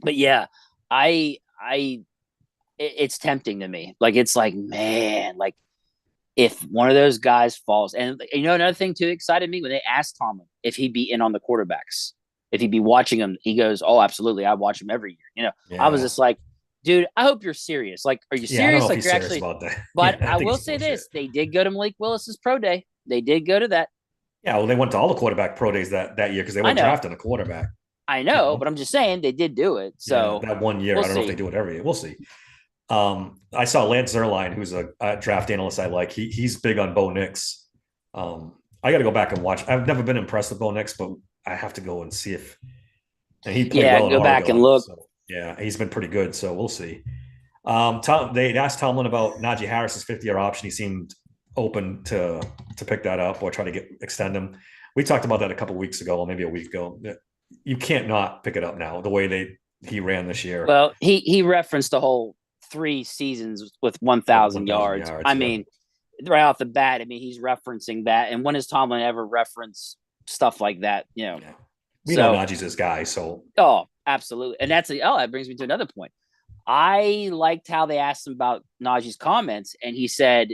A: But yeah, I it's tempting to me. Like it's like, man, like if one of those guys falls, and another thing too excited me when they asked Tomlin if he'd be in on the quarterbacks, if he'd be watching them. He goes, "Oh, absolutely, I watch them every year." I was
B: Yeah.
A: just like, dude, I hope you're serious. Like, are you
B: Yeah, I don't know
A: serious?
B: if
A: Like
B: he's
A: you're
B: serious
A: actually.
B: about that.
A: But
B: Yeah, I
A: I
B: think
A: will
B: he's
A: say
B: bullshit.
A: this: they did go to Malik Willis's pro day. They did go to that.
B: Yeah, well, they went to all the quarterback pro days that year because they
A: I
B: weren't
A: know,
B: drafting a quarterback.
A: I
B: You
A: know,
B: know,
A: but I'm just saying they did do it.
B: yeah,
A: So
B: that one year.
A: we'll
B: I don't know if they
A: see.
B: do it every year. We'll see. I saw Lance Zerline, who's a draft analyst I like. He's big on Bo Nix. I got to go back and watch. I've never been impressed with Bo Nix, but I have to go and see if. And he played
A: Yeah,
B: well in
A: go back and
B: Oregon,
A: look.
B: so yeah, he's been pretty good. So we'll see. They asked Tomlin about Najee Harris's 5th-year option. He seemed open to pick that up or try to extend him. We talked about that a couple weeks ago, or maybe a week ago. You can't not pick it up now. The way he ran this year
A: Well, he referenced the whole 3 seasons with
B: with
A: 1,000
B: 1,000
A: yards.
B: yards.
A: I
B: Yep.
A: mean, right off the bat, I mean he's referencing that. And when has Tomlin ever referenced stuff like that?
B: Yeah. We know
A: So
B: Najee's his guy, so
A: absolutely, and that brings me to another point. I liked how they asked him about Najee's comments, and he said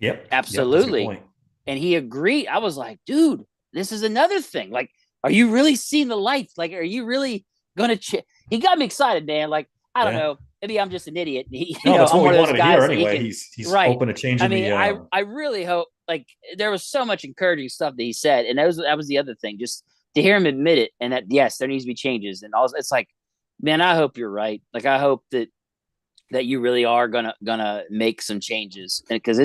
B: yep, that's a good
A: absolutely,
B: point.
A: and he agreed. I was like, dude, this is another thing. Like, are you really seeing the lights? Like, are you really gonna? He got me excited, man. Like, I don't
B: Yeah.
A: know. Maybe I'm just an idiot.
B: No, that's
A: I'm
B: what we
A: one of those
B: wanted to hear
A: guys that he
B: anyway.
A: can.
B: He's
A: Right.
B: open to
A: I
B: changing
A: mean,
B: the
A: I really hope. Like, there was so much encouraging stuff that he said, and that was the other thing. Just to hear him admit it, and that yes, there needs to be changes, and all. It's like, man, I hope you're right. Like, I hope that you really are gonna make some changes, because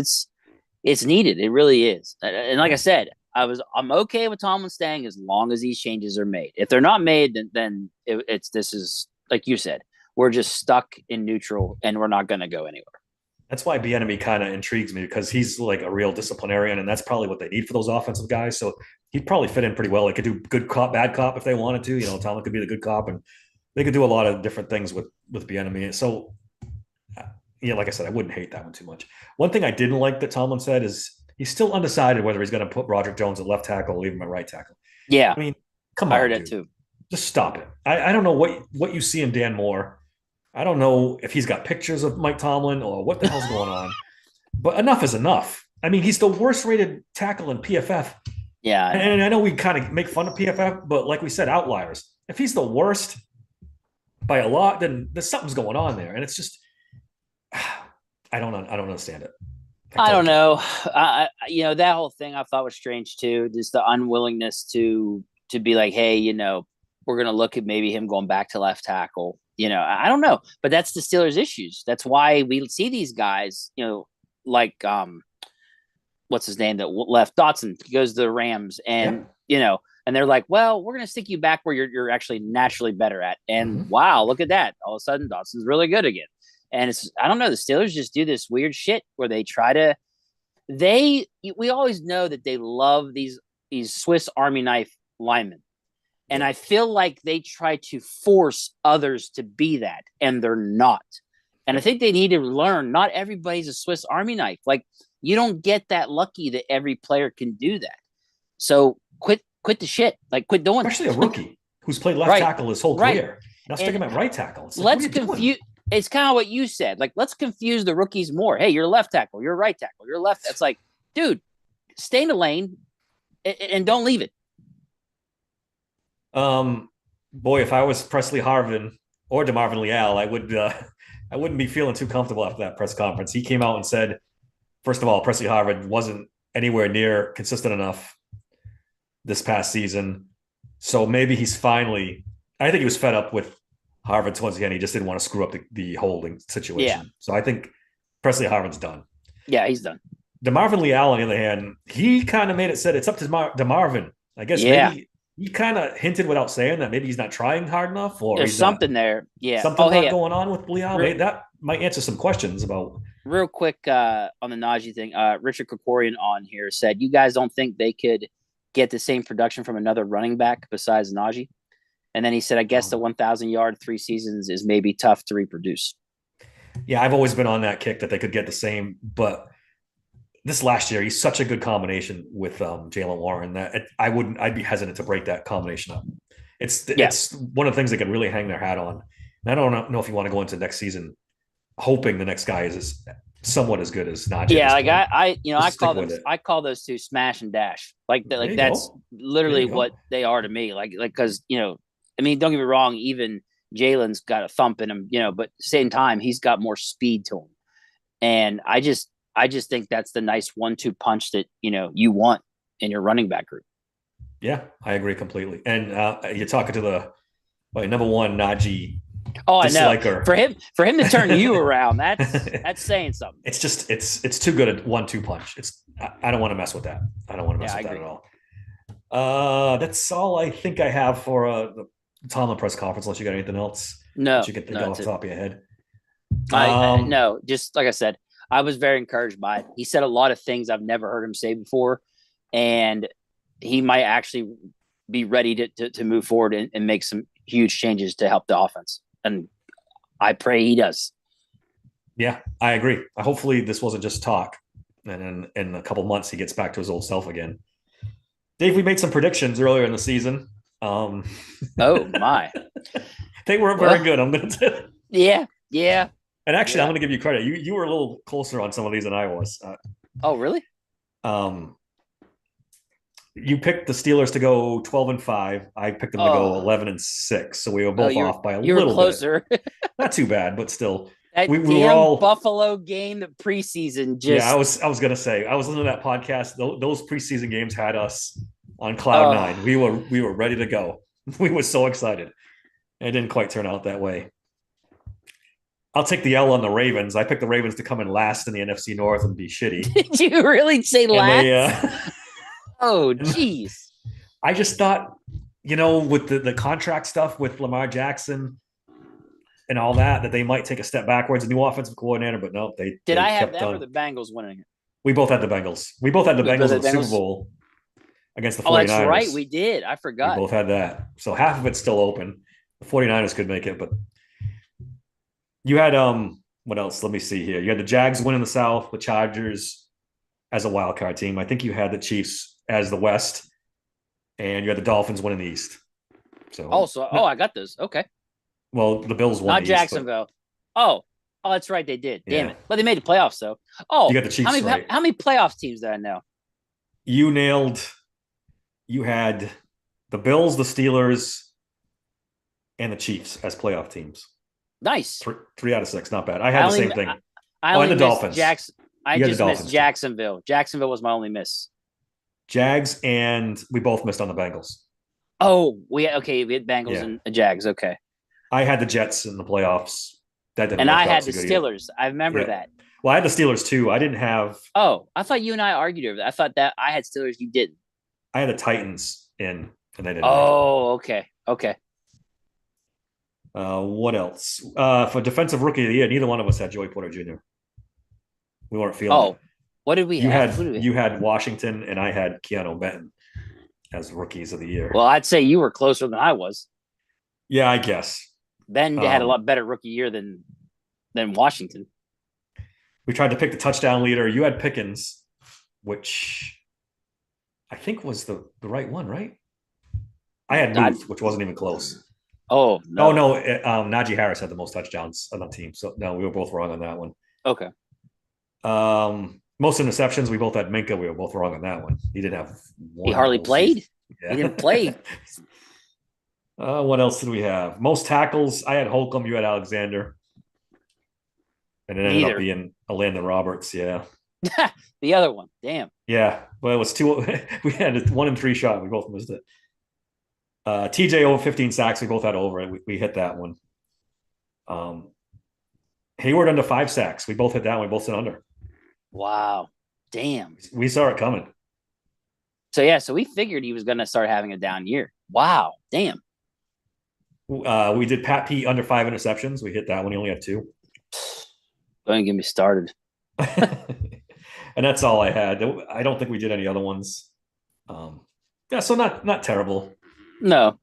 A: it's needed. It really is. And like I
B: yeah.
A: said, I'm okay with Tomlin staying as long as these changes are made. If they're not made, then it's this is like you said, we're just stuck in neutral and we're not going to go anywhere.
B: That's why Bieniemy kind of intrigues me because he's like a real disciplinarian, and that's probably what they need for those offensive guys. So he'd probably fit in pretty well. They could do good cop, bad cop if they wanted to. Tomlin could be the good cop, and they could do a lot of different things with Bieniemy. So like I said, I wouldn't hate that one too much. One thing I didn't like that Tomlin said is he's still undecided whether he's going to put Roderick Jones at left tackle or leave him at right tackle.
A: Yeah,
B: I mean, come
A: I heard
B: on,
A: it
B: dude.
A: too.
B: Just stop it. I don't know what you see in Dan Moore. I don't know if he's got pictures of Mike Tomlin or what the hell's going on. But enough is enough. I mean, he's the worst rated tackle in PFF.
A: Yeah, I know.
B: And I know we kind of make fun of PFF, but like we said, outliers. If he's the worst by a lot, then there's something's going on there. And it's just, I don't understand it.
A: I don't know. That whole thing I thought was strange too. Just the unwillingness to be like, hey, we're gonna look at maybe him going back to left tackle. I don't know, but that's the Steelers' issues. That's why we see these guys. Like what's his name that left Dotson goes to the Rams, and and they're like, well, we're gonna stick you back where you're actually naturally better at. And wow, look at that! All of a sudden, Dotson's really good again. And I don't know. The Steelers just do this weird shit where they try to. We always know that they love these Swiss Army knife linemen, and I feel like they try to force others to be that, and they're not. And I think they need to learn not everybody's a Swiss Army knife. Like, you don't get that lucky that every player can do that. So quit the shit. Like, quit doing
B: Especially
A: that.
B: a rookie who's played left
A: Right.
B: tackle his whole career. Now stick him at right tackle. It's like,
A: Let's confuse. It's kind of what you said. Like, let's confuse the rookies more. Hey, you're a left tackle. You're a right tackle. You're left. It's like, dude, stay in the lane and don't leave it.
B: Boy, if I was Presley Harvin or DeMarvin Leal, I wouldn't be feeling too comfortable after that press conference. He came out and said, first of all, Presley Harvin wasn't anywhere near consistent enough this past season. So maybe he's finally, I think he was fed up with Harvard's once again. He just didn't want to screw up the holding
A: Yeah.
B: situation. So I think Presley Harvin's done.
A: Yeah, he's done.
B: DeMarvin Leal, on the other hand, he kind of made it said it's up to DeMarvin. I guess
A: Yeah.
B: maybe he kind of hinted without saying that maybe he's not trying hard enough or
A: There's
B: he's not
A: something there. Yeah.
B: something
A: Oh,
B: not
A: hey,
B: going on with Leal.
A: real,
B: That might answer some questions about.
A: real quick on the Najee thing. Richard Krikorian on here said, you guys don't think they could get the same production from another running back besides Najee? And then he said, I guess the 1,000 yard 3 seasons is maybe tough to reproduce.
B: Yeah, I've always been on that kick that they could get the same, but this last year he's such a good combination with Jalen Warren that I'd be hesitant to break that combination up. It's one of the things they can really hang their hat on. And I don't know if you want to go into next season hoping the next guy is somewhat as good as Najee.
A: Yeah, like I call those two smash and dash. Like that's literally what they are to me. Like because I mean, don't get me wrong, even Jalen's got a thump in him, but at the same time he's got more speed to him, and I just think that's the nice 1-2 punch that you want in your running back group.
B: Yeah, I agree completely. And you're talking to the number one Najee.
A: Oh, I know. For him to turn you around, that's saying something.
B: It's just it's too good a 1-2 punch. I don't want to mess with that. I don't want to mess with that at all. That's all I think I have for the Tomlin press conference. Unless you got anything else that you can think off the top of your head.
A: No, just like I said, I was very encouraged by it. He said a lot of things I've never heard him say before, and he might actually be ready to move forward and make some huge changes to help the offense. And I pray he does.
B: Yeah, I agree. Hopefully this wasn't just talk. And in a couple months, he gets back to his old self again. Dave, we made some predictions earlier in the season.
A: Oh, my.
B: They weren't very good. I'm going to
A: Yeah.
B: And actually, I'm going to give you credit. You were a little closer on some of these than I was.
A: Oh, really?
B: You picked the Steelers to go 12-5. I picked them to go 11-6. So we were both off by a little bit. You were closer. Not too bad, but still.
A: We were all Buffalo game preseason.
B: I was going to say, I was listening to that podcast. Those preseason games had us on cloud nine. We were ready to go. We were so excited. It didn't quite turn out that way. I'll take the L on the Ravens. I picked the Ravens to come in last in the NFC North and be shitty.
A: Did you really say last? Oh, geez.
B: I just thought, with the contract stuff with Lamar Jackson and all that they might take a step backwards, a new offensive coordinator, but no, they
A: did. I have them or the Bengals winning it?
B: We both had the Bengals. We both had the Bengals in the Super Bowl against the 49ers. Oh,
A: that's right. We did. I forgot.
B: We both had that. So half of it's still open. The 49ers could make it, but you had what else? Let me see here. You had the Jags winning the South, the Chargers as a wild card team. I think you had the Chiefs as the West, and you had the Dolphins winning the East. So
A: I got those. Okay.
B: Well, the Bills won.
A: Not the Jacksonville. East, but... Oh, that's right. They did. Damn it. But they made the playoffs, though. Oh,
B: you got the Chiefs right.
A: How many playoff teams did I know?
B: You nailed. You had the Bills, the Steelers, and the Chiefs as playoff teams.
A: Nice.
B: 3 out of 6. Not bad. I had the same thing.
A: I only missed the Dolphins. I just missed Jacksonville. Jacksonville was my only miss.
B: Jags, and we both missed on the Bengals.
A: Oh, we had Bengals and Jags. Okay.
B: I had the Jets in the playoffs. That didn't.
A: And I had the Steelers. I remember that.
B: Well, I had the Steelers too. I didn't have.
A: Oh, I thought you and I argued over that. I thought that I had Steelers. You didn't.
B: I had the Titans in, and they didn't.
A: Oh, okay.
B: What else? For defensive rookie of the year, neither one of us had Joey Porter Jr. We weren't feeling it.
A: What did we have?
B: You had Washington, and I had Keanu Benton as rookies of the year.
A: Well, I'd say you were closer than I was.
B: Yeah, I guess.
A: Ben had a lot better rookie year than Washington.
B: We tried to pick the touchdown leader. You had Pickens, which I think was the right one, right? I had Booth, which wasn't even close.
A: Oh, no.
B: Najee Harris had the most touchdowns on the team. So, no, we were both wrong on that one.
A: Okay.
B: Most interceptions, we both had Minka. We were both wrong on that one. He didn't have one.
A: He hardly played. Yeah. He didn't play.
B: What else did we have? Most tackles. I had Holcomb. You had Alexander, and it ended up
A: Neither.
B: being a Landon Roberts. Yeah,
A: The other one. Damn.
B: yeah. Well, it was two. We had a 1 and 3 shot. We both missed it. TJ over 15 sacks. We both had over it. We hit that one. Um, Hayward under 5 sacks. We both hit that one. We both said under.
A: Wow. Damn.
B: We saw it coming.
A: So yeah, so we figured he was going to start having a down year. Wow. Damn.
B: We did Pat Pete under 5 interceptions. We hit that one. He only had two.
A: Don't even get me started.
B: And that's all I had. I don't think we did any other ones. Yeah, so not terrible.
A: No.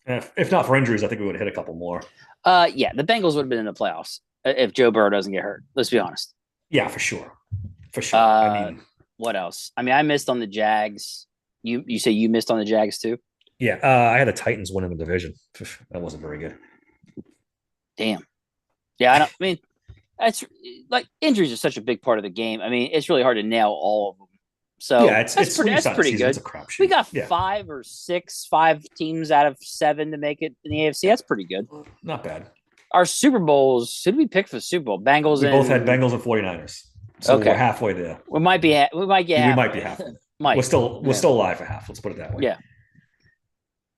B: If not for injuries, I think we would have hit a couple more.
A: Yeah, the Bengals would have been in the playoffs if Joe Burrow doesn't get hurt. Let's be honest.
B: Yeah, for sure. For sure. I mean,
A: what else? I mean, I missed on the Jags. You say you missed on the Jags too?
B: yeah, I had the Titans winning the division. That wasn't very good.
A: Damn. Yeah, I don't. I mean, that's like injuries are such a big part of the game. I mean, it's really hard to nail all of them. So
B: Yeah,
A: that's pretty. That's pretty
B: season,
A: good.
B: it's a crapshoot.
A: We got
B: Yeah,
A: five teams out of 7 to make it in the AFC. That's pretty good.
B: not bad.
A: Our Super Bowls. Who did we pick for the Super Bowl? Bengals.
B: We both had
A: and
B: Bengals and 49ers. So
A: okay,
B: we're halfway there.
A: we might be. We might get.
B: We
A: Halfway.
B: might be halfway.
A: Might.
B: We're still alive for half. Let's put it that way.
A: Yeah.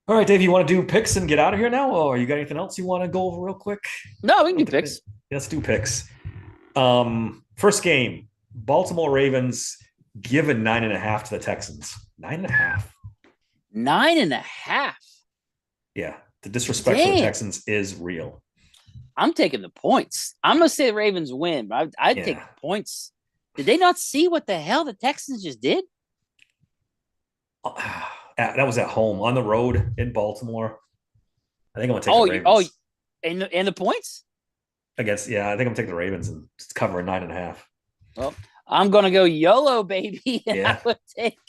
B: All right, Dave, you want to do picks and get out of here now, or you got anything else you want to go over real quick?
A: No, we can do picks.
B: Let's do picks. First game, Baltimore Ravens given 9.5 to the Texans. 9.5.
A: 9.5.
B: Yeah, the disrespect for the Texans is real.
A: I'm taking the points. I'm gonna say the Ravens win, but I'd take the points. Did they not see what the hell the Texans just did?
B: That was at home on the road in Baltimore. I think I'm gonna take the Ravens.
A: And the points
B: against. Yeah, I think I'm taking the Ravens and cover 9.5.
A: Well, I'm gonna go YOLO, baby. And
B: yeah,
A: I would take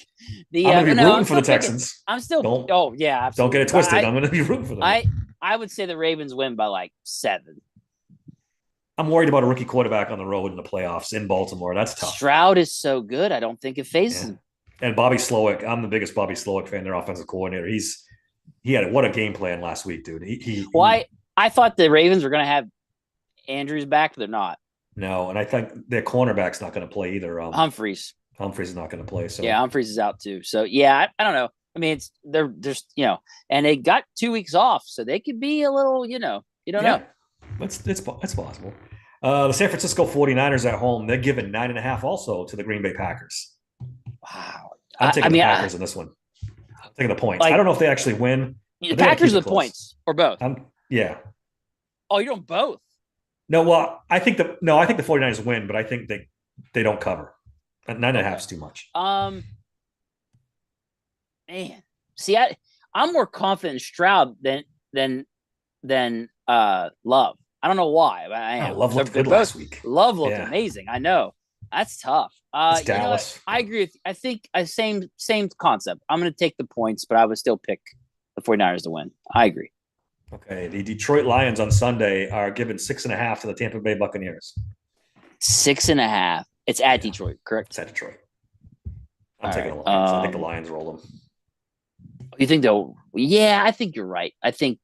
A: the.
B: I'm gonna be rooting for the Texans.
A: I'm still. Absolutely. Don't
B: get it twisted. I'm gonna be rooting for them.
A: I would say the Ravens win by like 7.
B: I'm worried about a rookie quarterback on the road in the playoffs in Baltimore. That's tough.
A: Stroud is so good. I don't think it phases him.
B: And Bobby Slowick, I'm the biggest Bobby Slowick fan, their offensive coordinator. He had what a game plan last week, dude.
A: I thought the Ravens were going to have Andrews back. They're not.
B: No, and I think their cornerback's not going to play either.
A: Humphreys
B: is not going to play. So
A: yeah, Humphreys is out too. So yeah, I don't know. I mean, they're just and they got 2 weeks off, so they could be a little, you don't know.
B: It's possible. The San Francisco 49ers at home, they're giving 9.5 also to the Green Bay Packers.
A: Wow.
B: I'm taking the Packers in this one. I'm taking the points. I don't know if they actually win.
A: The Packers or the points or both?
B: Yeah.
A: Oh, you're doing both?
B: No, well, I think the 49ers win, but I think they don't cover. 9.5 is too much.
A: Man. See, I'm more confident in Stroud than Love. I don't know why. I am.
B: Love looked good last week.
A: Love looked amazing. I know. That's tough.
B: It's Dallas.
A: I agree with you. I think same concept. I'm going to take the points, but I would still pick the 49ers to win. I agree.
B: Okay. The Detroit Lions on Sunday are given 6.5 to the Tampa Bay Buccaneers.
A: 6.5. It's at Detroit, correct?
B: It's at Detroit. I'm taking the Lions. I think the Lions roll them.
A: You think they'll? Yeah, I think you're right. I think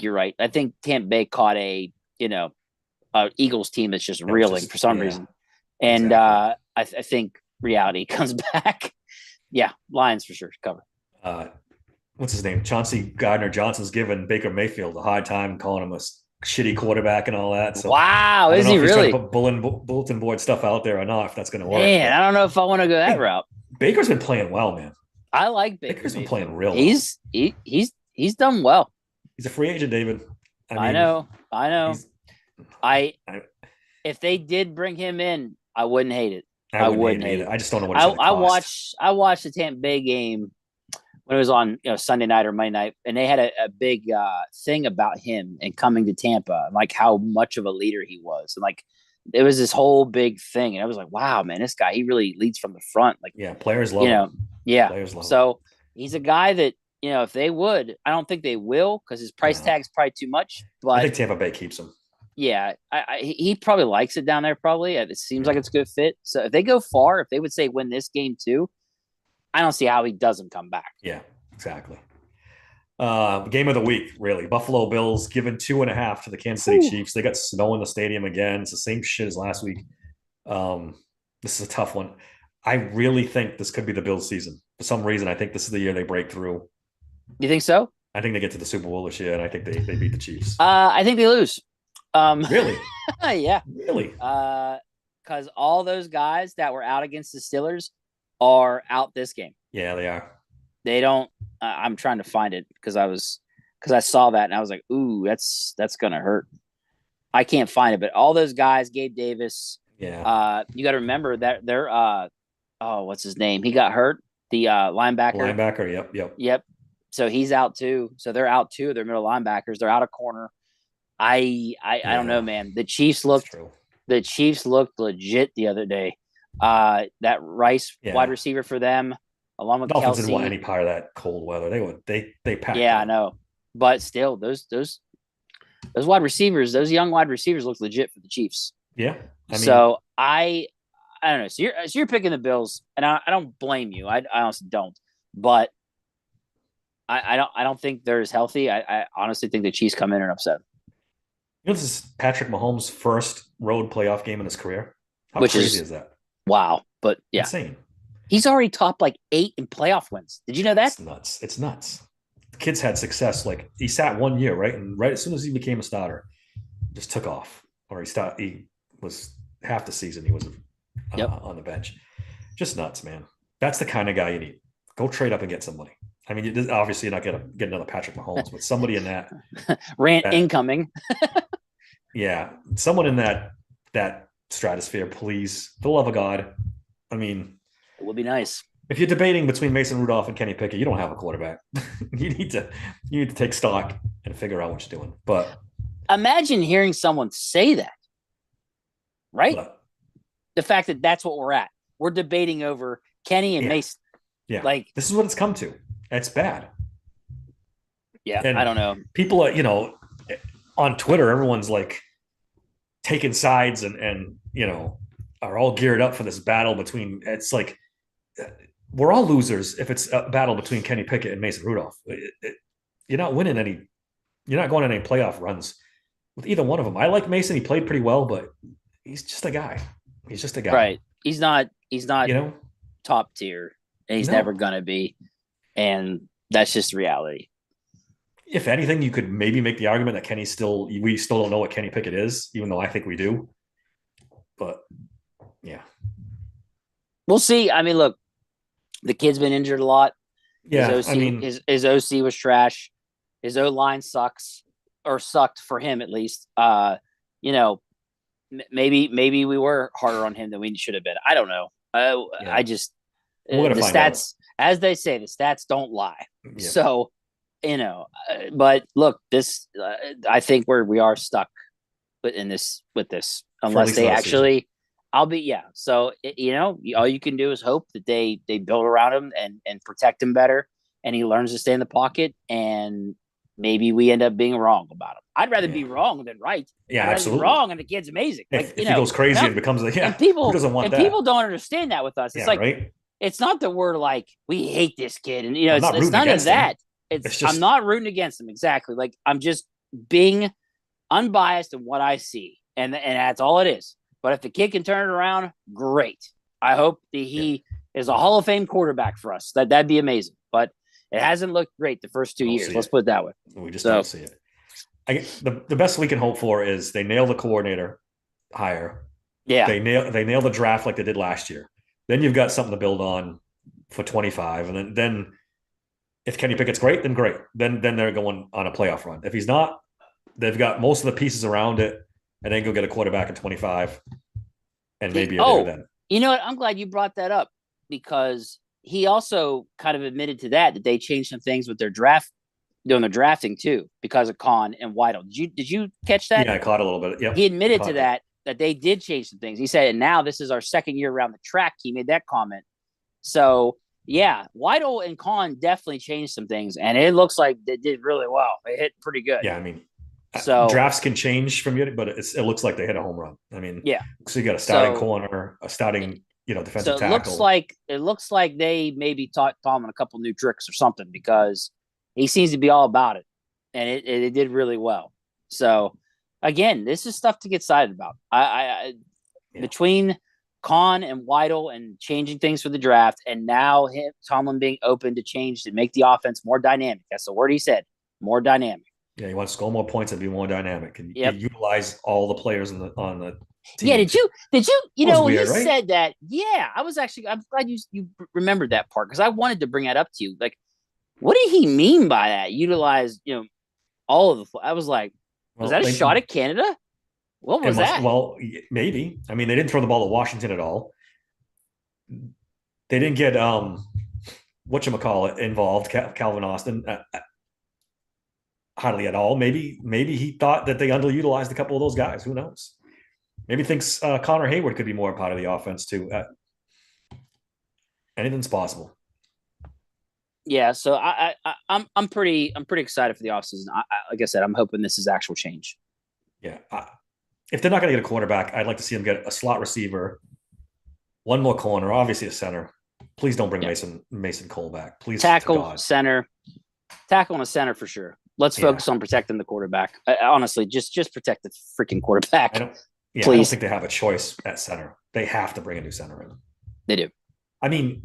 A: you're right. I think Tampa Bay caught a Eagles team that's just reeling for some reason, and exactly. I think reality comes back. Yeah, Lions for sure cover.
B: What's his name? Chauncey Gardner-Johnson's given Baker Mayfield a hard time, calling him a shitty quarterback and all that. So
A: wow, is he really?
B: Put bulletin board stuff out there or not? If that's going to work.
A: Man, I don't know if I want to go that route.
B: Baker's been playing well, man.
A: I like Baker.
B: Baker's been playing real well.
A: He's done well.
B: He's a free agent, David.
A: I know. If they did bring him in, I wouldn't hate it. I wouldn't hate it.
B: I just don't know what it's
A: I watched the Tampa Bay game when it was on Sunday night or Monday night, and they had a big thing about him and coming to Tampa, and like how much of a leader he was, and like it was this whole big thing, and I was like, wow, man, this guy, he really leads from the front. Like,
B: players love him.
A: Yeah, so he's a guy that if they would, I don't think they will because his price tag's probably too much. But
B: I think Tampa Bay keeps him.
A: Yeah, he probably likes it down there. Probably it seems like it's a good fit. So if they go far, if they would say win this game too, I don't see how he doesn't come back.
B: Yeah, exactly. Game of the week, really. Buffalo Bills given 2.5 to the Kansas City
A: Whew.
B: Chiefs. They got snow in the stadium again. It's the same shit as last week. Um, this is a tough one. I really think this could be the Bills season. For some reason, I think this is the year they break through.
A: You think so?
B: I think they get to the Super Bowl this year, and I think they beat the Chiefs.
A: I think they lose.
B: Really?
A: Yeah.
B: Really?
A: Because all those guys that were out against the Steelers are out this game.
B: Yeah, they are.
A: They don't. I'm trying to find it because I saw that and I was like, ooh, that's gonna hurt. I can't find it, but all those guys, Gabe Davis.
B: Yeah.
A: You got to remember that they're oh, what's his name? He got hurt. The linebacker.
B: Linebacker. Yep. Yep.
A: Yep. So he's out too. So they're out too. They're middle linebackers. They're out of corner. I don't know,
B: Yeah.
A: man.
B: That's true.
A: The Chiefs looked legit the other day. That Rice wide
B: Yeah.
A: receiver for them, along with
B: Dolphins didn't want
A: Kelsey.
B: any part of that cold weather. They packed
A: Yeah, I
B: in.
A: know. But still, those wide receivers, those young wide receivers look legit for the Chiefs.
B: Yeah. I mean,
A: So I don't know. So you're picking the Bills, and I don't blame you. I honestly don't. But I don't think they're as healthy. I honestly think the Chiefs come in and upset,
B: this is Patrick Mahomes' first road playoff game in his career. How
A: which
B: crazy
A: is
B: is that?
A: wow. But yeah,
B: Insane.
A: he's already topped like 8 in playoff wins. Did you know that?
B: It's nuts. It's nuts. The kid's had success. Like he sat 1 year, right? And right as soon as he became a starter, just took off. Or he was half the season he was
A: Yep.
B: on the bench. Just nuts, man. That's the kind of guy you need. Go trade up and get somebody. I mean, obviously you're not going to get another Patrick Mahomes, but somebody in
A: Rant
B: that
A: incoming.
B: yeah, someone in that stratosphere, please, for the love of God. I mean,
A: It would be nice.
B: if you're debating between Mason Rudolph and Kenny Pickett, you don't have a quarterback. You need to take stock and figure out what you're doing. But
A: Imagine hearing someone say that, right?
B: but
A: The fact that that's what we're at. We're debating over Kenny and
B: yeah,
A: Mason.
B: yeah,
A: Like,
B: this is what it's come to. It's bad.
A: yeah, I
B: And
A: don't know.
B: people are, on Twitter, everyone's like taking sides and are all geared up for this battle between. It's like we're all losers if it's a battle between Kenny Pickett and Mason Rudolph. You're not winning any. You're not going on any playoff runs with either one of them. I like Mason; he played pretty well, but he's just a guy. He's just a guy.
A: Right. He's not
B: You know?
A: top tier, and he's never
B: No.
A: gonna be. And that's just reality.
B: If anything, you could maybe make the argument that we still don't know what Kenny Pickett is, even though I think we do. But yeah,
A: We'll see. I mean, look, the kid's been injured a lot. His
B: yeah. I
A: OC
B: mean,
A: his OC was trash. His O line sucks or sucked for him at least. You know, maybe we were harder on him than we should have been. I don't know.
B: yeah,
A: I just
B: we're gonna
A: the
B: find out.
A: stats, as they say, the stats don't lie.
B: Yeah,
A: So but look, this I think we are stuck in this with this
B: for at
A: unless
B: least
A: they
B: another season.
A: actually. I'll be yeah. So all you can do is hope that they build around him and protect him better, and he learns to stay in the pocket, and maybe we end up being wrong about him. I'd rather
B: Yeah,
A: be wrong than right.
B: yeah,
A: I'd rather be
B: absolutely.
A: wrong, and the kid's amazing. Like
B: If he goes crazy and becomes like,
A: and
B: yeah, who doesn't want
A: people
B: that?
A: don't understand that with us. It's
B: Yeah,
A: like
B: right.
A: it's not that we're like we hate this kid, and
B: I'm
A: it's
B: not
A: it's
B: rooting
A: none of
B: against him.
A: that. It's
B: It's
A: I'm
B: just
A: not rooting against him exactly. Like I'm just being unbiased in what I see, and that's all it is. But if the kid can turn it around, great. I hope that
B: yeah,
A: he is a Hall of Fame quarterback for us. That'd be amazing. But it hasn't looked great the first 2
B: don't
A: years.
B: see
A: Let's
B: it.
A: put it that way.
B: We just
A: So
B: don't see it. The best we can hope for is they nail the coordinator hire.
A: yeah,
B: They nail the draft like they did last year. Then you've got something to build on for 25, and then if Kenny Pickett's great, then great. Then they're going on a playoff run. If he's not, they've got most of the pieces around it, and then go get a quarterback in 25, and maybe you're there then.
A: you know what? I'm glad you brought that up because he also kind of admitted to that they changed some things with their draft doing the drafting too because of Khan and Weidel. Did you catch that?
B: Yeah, I caught a little bit.
A: He
B: Yep,
A: admitted to
B: caught that.
A: that they did change some things. He said, and now this is our second year around the track. He made that comment. So yeah, Weidel and Khan definitely changed some things, and it looks like they did really well. They hit pretty good.
B: Yeah, I mean,
A: So
B: drafts can change from you, but it looks like they hit a home run. I mean,
A: yeah,
B: so you got a starting
A: so
B: corner, a starting
A: so
B: defensive
A: it looks
B: tackle.
A: like they maybe taught Tomlin a couple new tricks or something because he seems to be all about it, and it did really well. So again, this is stuff to get excited about. I
B: Yeah.
A: Between Khan and Weidel and changing things for the draft, and now Tomlin being open to change to make the offense more dynamic. That's the word he said, more dynamic.
B: Yeah, you want to score more points and be more dynamic and
A: Yep.
B: utilize all the players on the
A: Yeah,
B: team.
A: you
B: That was
A: know when he
B: weird, right?
A: said that? Yeah, I'm glad you remembered that part because I wanted to bring that up to you. Like, what did he mean by that? Utilize, all of the. I was like, was
B: Well,
A: that a shot at Canada? What
B: it
A: was
B: must.
A: that?
B: Well, maybe. I mean, they didn't throw the ball to Washington at all. They didn't get whatchamacallit involved, Calvin Austin, hardly at all. Maybe he thought that they underutilized a couple of those guys. Who knows? Maybe thinks Connor Hayward could be more a part of the offense too. Anything's possible.
A: Yeah, so I'm pretty excited for the offseason. Like I said, I'm hoping this is actual change.
B: Yeah. If they're not going to get a quarterback, I'd like to see them get a slot receiver, one more corner, obviously a center. Please don't bring
A: Yeah.
B: Mason Cole back. Please, to
A: Tackle
B: God.
A: tackle and a center for sure. Let's focus on protecting the quarterback. Honestly, just protect the freaking quarterback.
B: I don't
A: please.
B: think they have a choice at center. They have to bring a new center in.
A: They do.
B: I mean,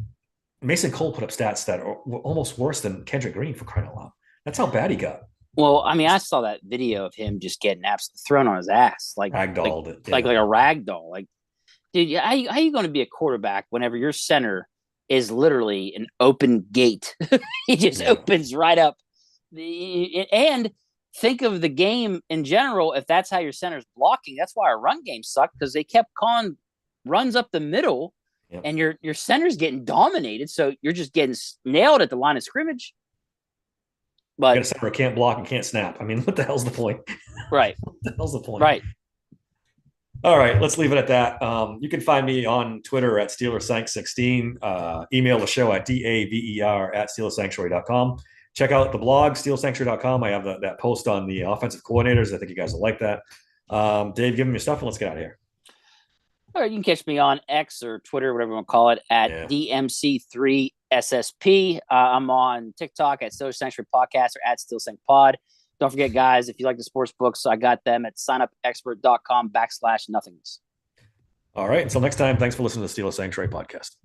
B: Mason Cole put up stats that were almost worse than Kendrick Green, for crying out loud. That's how bad he got.
A: Well, I mean, I saw that video of him just getting absolutely thrown on his ass,
B: Ragdolled it.
A: like a rag doll. Like, dude, how you going to be a quarterback whenever your center is literally an open gate? He just opens right up. And think of the game in general. If that's how your center's blocking, that's why our run game sucked because they kept calling runs up the middle, and your center's getting dominated. So you're just getting nailed at the line of scrimmage. But
B: you got a center can't block and can't snap. I mean, what the hell's the point?
A: Right.
B: What the hell's the point?
A: Right.
B: All right, let's leave it at that. You can find me on Twitter at SteelersSank16. Email the show at daver@SteelersSanctuary.com. Check out the blog, SteelersSanctuary.com. I have that post on the offensive coordinators. I think you guys will like that. Dave, give them your stuff and let's get out of here.
A: All right, you can catch me on X or Twitter, whatever you want to call it, at DMC3SSP. I'm on TikTok at Steelers Sanctuary Podcast or at SteelSancPod. Don't forget, guys, if you like the sports books, I got them at signupexpert.com/nothingness.
B: All right. Until next time, thanks for listening to the Steelers Sanctuary Podcast.